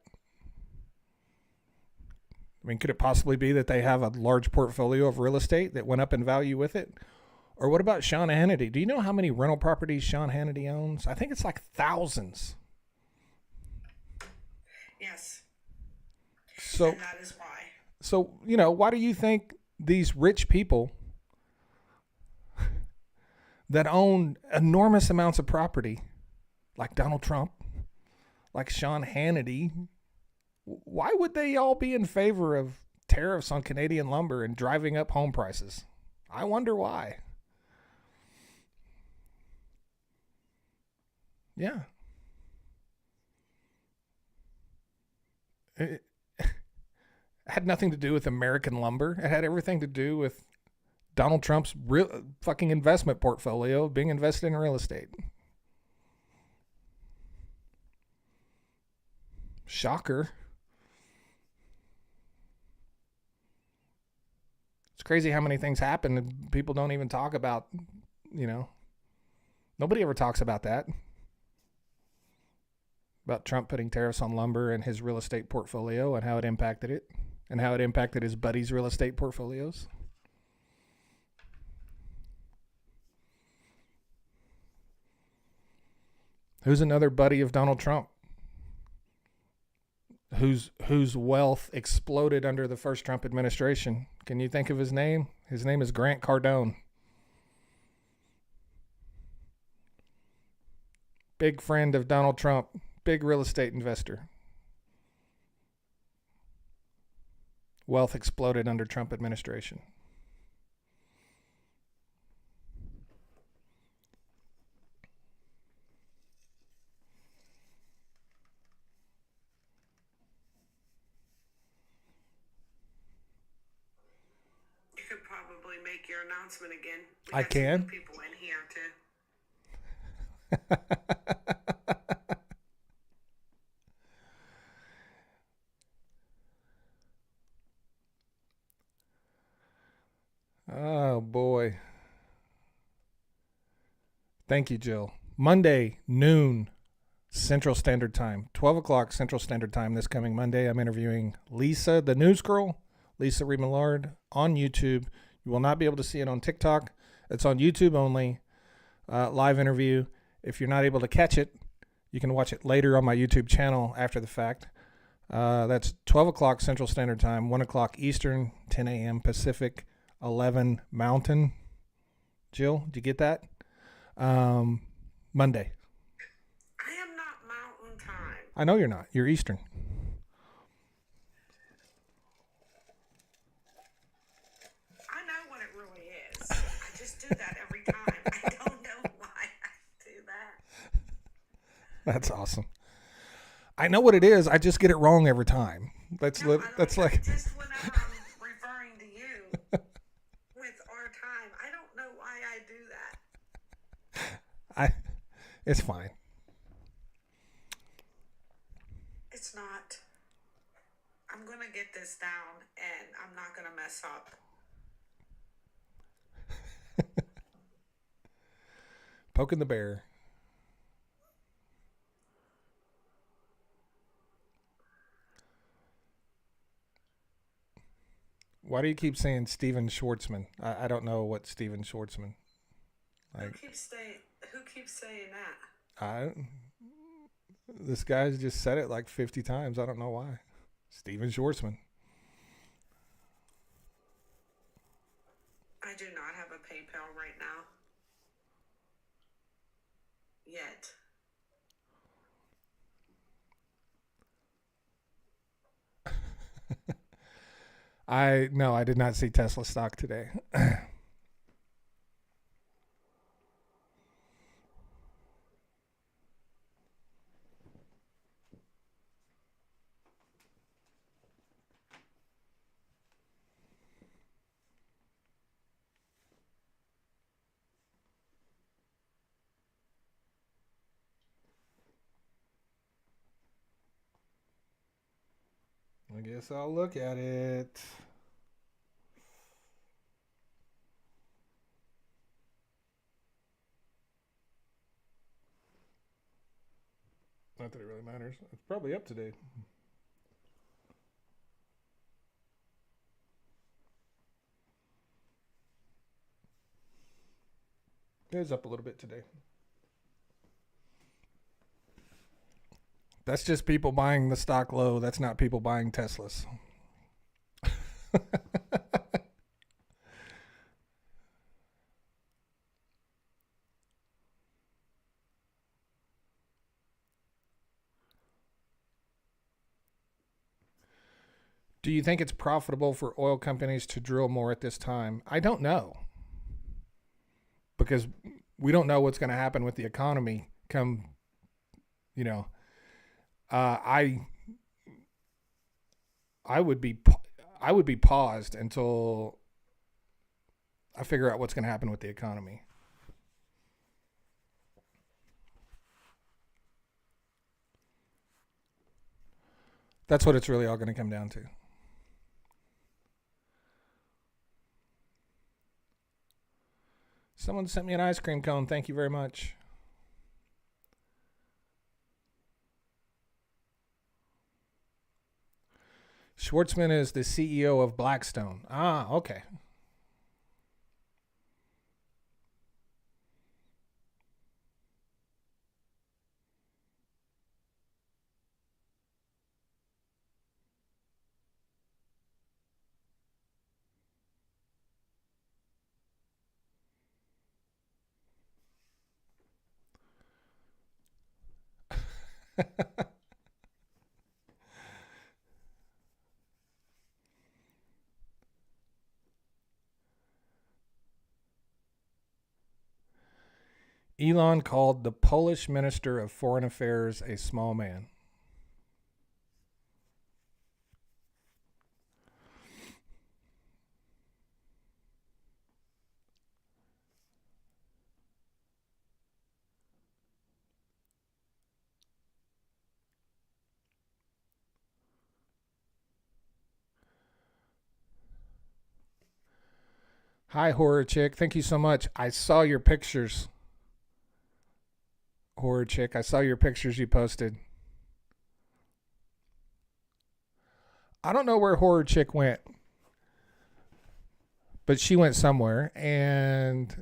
I mean, could it possibly be that they have a large portfolio of real estate that went up in value with it? Or what about Sean Hannity? Do you know how many rental properties Sean Hannity owns? I think it's like thousands. Yes. So and that is why. So, why do you think these rich people that own enormous amounts of property, like Donald Trump, like Sean Hannity, why would they all be in favor of tariffs on Canadian lumber and driving up home prices? I wonder why. Yeah. It had nothing to do with American lumber. It had everything to do with Donald Trump's real fucking investment portfolio being invested in real estate. Shocker. It's crazy how many things happen and people don't even talk about, Nobody ever talks about that. About Trump putting tariffs on lumber and his real estate portfolio and how it impacted it and how it impacted his buddies' real estate portfolios. Who's another buddy of Donald Trump whose wealth exploded under the first Trump administration? Can you think of his name? His name is Grant Cardone. Big friend of Donald Trump. Big real estate investor. Wealth exploded under Trump administration. You could probably make your announcement again. I can. People in here too. Oh, boy. Thank you, Jill. Monday, noon, Central Standard Time. 12 o'clock Central Standard Time this coming Monday. I'm interviewing Lisa, the news girl, Lisa Remillard, on YouTube. You will not be able to see it on TikTok. It's on YouTube only. Live interview. If you're not able to catch it, you can watch it later on my YouTube channel after the fact. That's 12 o'clock Central Standard Time, 1 o'clock Eastern, 10 a.m. Pacific, 11 Mountain. Jill, did you get that? Monday. I am not Mountain Time. I know you're not. You're Eastern. I know what it really is. I just do that every time. I don't know why I do that. That's awesome. I know what it is. I just get it wrong every time. That's like just whenever I'm referring to you with our time. I don't know why I do that. It's fine. It's not. I'm gonna get this down, and I'm not gonna mess up. Poking the bear. Why do you keep saying Steven Schwartzman? I don't know what Steven Schwartzman. Who keeps saying that? This guy's just said it like 50 times. I don't know why. Steven Schwartzman. I do not have a PayPal right now. Yet. I did not see Tesla stock today. I guess I'll look at it. Not that it really matters. It's probably up to date. It is up a little bit today. That's just people buying the stock low. That's not people buying Teslas. Do you think it's profitable for oil companies to drill more at this time? I don't know. Because we don't know what's going to happen with the economy come, I would be paused until I figure out what's going to happen with the economy. That's what it's really all going to come down to. Someone sent me an ice cream cone. Thank you very much. Schwartzman is the CEO of Blackstone. Ah, okay. Elon called the Polish Minister of Foreign Affairs a small man. Hi, Horror Chick. Thank you so much. I saw your pictures. Horror Chick, I saw your pictures you posted. I don't know where Horror Chick went, but she went somewhere, and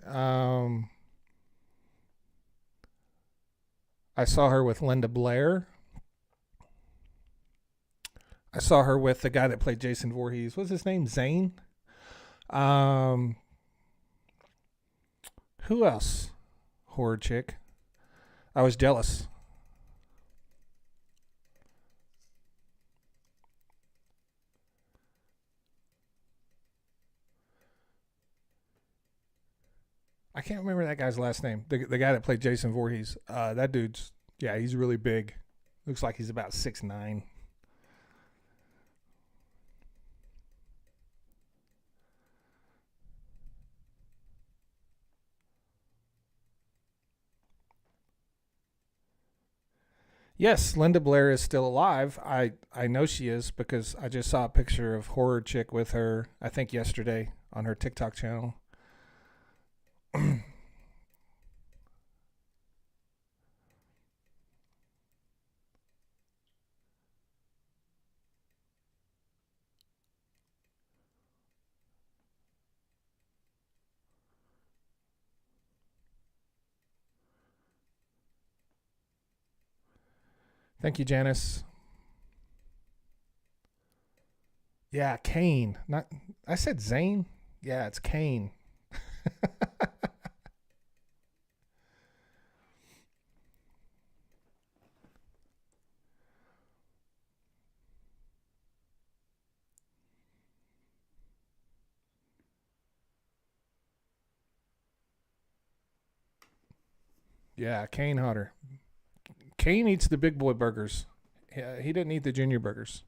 I saw her with Linda Blair. I saw her with the guy that played Jason Voorhees. What's his name? Zane? Who else? Horror Chick. I was jealous. I can't remember that guy's last name. The guy that played Jason Voorhees. That dude's, yeah, he's really big. Looks like he's about 6'9". Yes, Linda Blair is still alive. I know she is because I just saw a picture of Horror Chick with her, I think yesterday, on her TikTok channel. Thank you, Janice. Yeah, Kane. Not I said Zane. Yeah, it's Kane. Yeah, Kane Hodder. Kane eats the big boy burgers. Yeah, he didn't eat the junior burgers.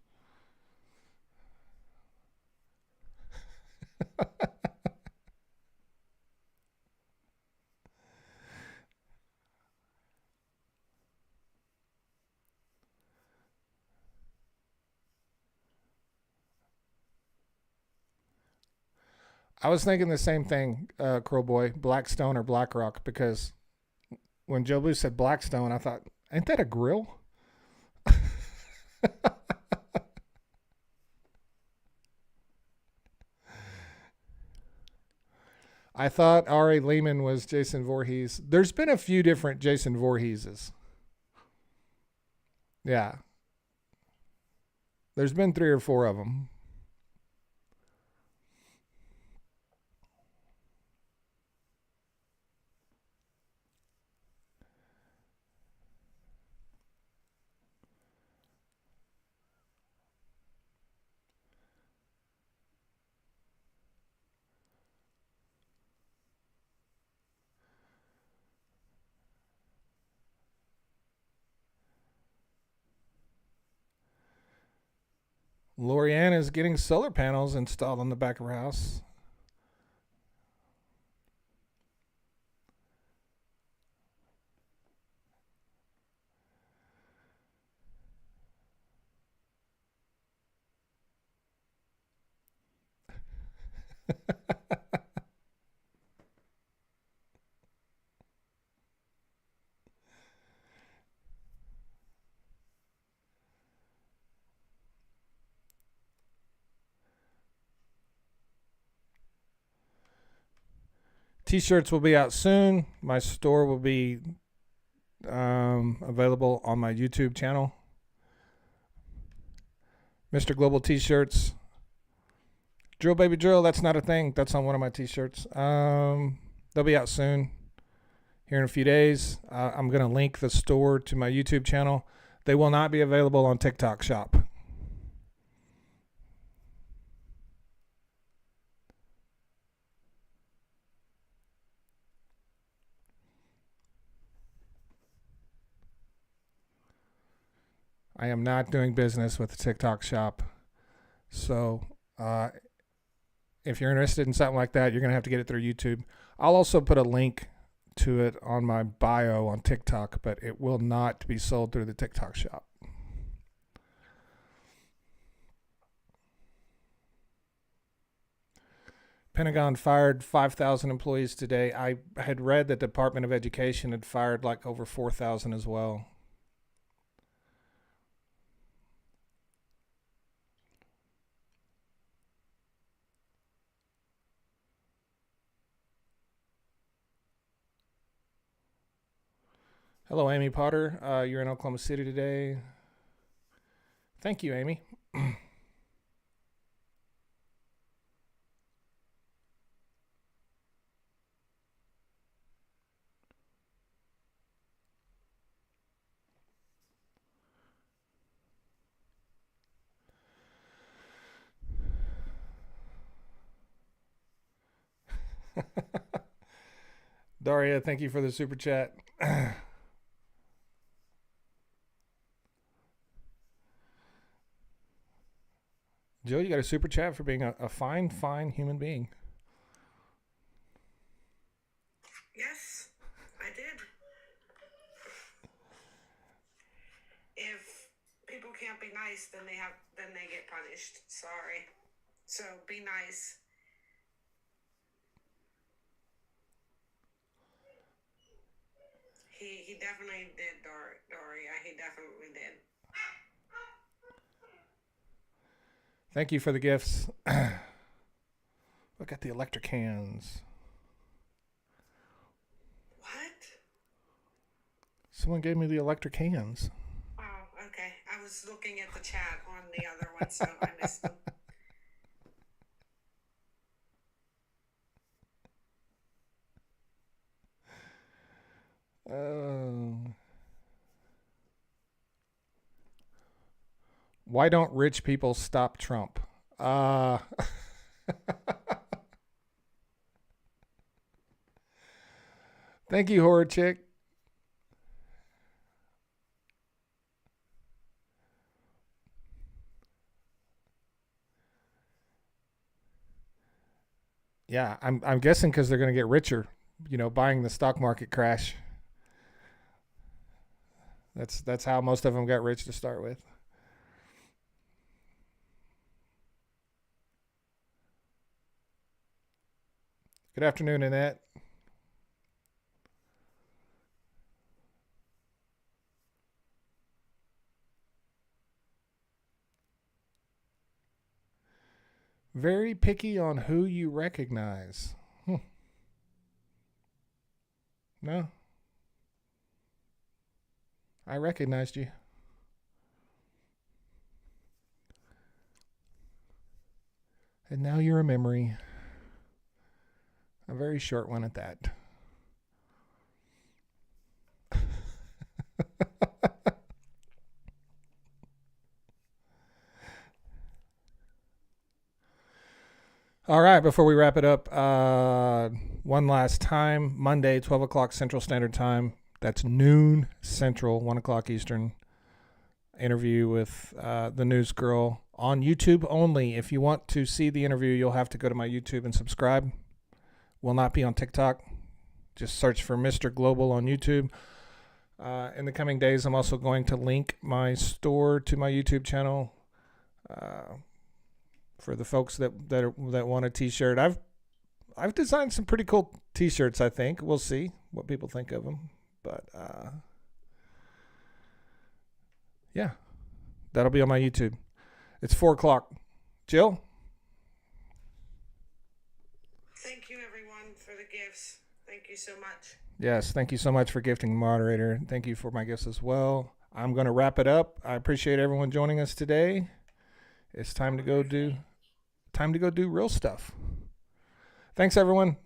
I was thinking the same thing, Crowboy, Blackstone or Blackrock, because when Joe Blue said Blackstone, I thought, ain't that a grill? I thought Ari Lehman was Jason Voorhees. There's been a few different Jason Voorheeses. Yeah, there's been 3 or 4 of them. Lorianne is getting solar panels installed on the back of her house. T-shirts will be out soon. My store will be available on my YouTube channel. Mr. Global T-shirts. Drill Baby Drill, that's not a thing. That's on one of my T-shirts. They'll be out soon, here in a few days. I'm going to link the store to my YouTube channel. They will not be available on TikTok Shop. I am not doing business with the TikTok Shop. So if you're interested in something like that, you're going to have to get it through YouTube. I'll also put a link to it on my bio on TikTok, but it will not be sold through the TikTok Shop. Pentagon fired 5,000 employees today. I had read that the Department of Education had fired like over 4,000 as well. Hello, Amy Potter. You're in Oklahoma City today. Thank you, Amy. Daria, thank you for the super chat. Joe, you got a super chat for being a fine, fine human being. Yes, I did. If people can't be nice, then they get punished. Sorry. So be nice. He definitely did, Doria. He definitely did. Thank you for the gifts. Look at the electric hands. What? Someone gave me the electric hands. Oh, okay. I was looking at the chat on the other one, so I missed them. Why don't rich people stop Trump? Thank you, horror chick. Yeah, I'm guessing because they're going to get richer, buying the stock market crash. That's how most of them got rich to start with. Good afternoon, Annette. Very picky on who you recognize. No. I recognized you. And now you're a memory. A very short one at that. All right, before we wrap it up, one last time, Monday, 12 o'clock Central Standard Time. That's noon Central, 1 o'clock Eastern. Interview with the news girl on YouTube only. If you want to see the interview, you'll have to go to my YouTube and subscribe. Will not be on TikTok. Just search for Mr. Global on YouTube. In the coming days, I'm also going to link my store to my YouTube channel. For the folks that want a T-shirt, I've designed some pretty cool T-shirts. I think we'll see what people think of them, but yeah, that'll be on my YouTube. It's 4 o'clock. Jill. Thank you, everyone, for the gifts. Thank you so much. Yes, thank you so much for gifting, moderator. Thank you for my gifts as well. I'm going to wrap it up. I appreciate everyone joining us today. It's time to go do real stuff. Thanks, everyone.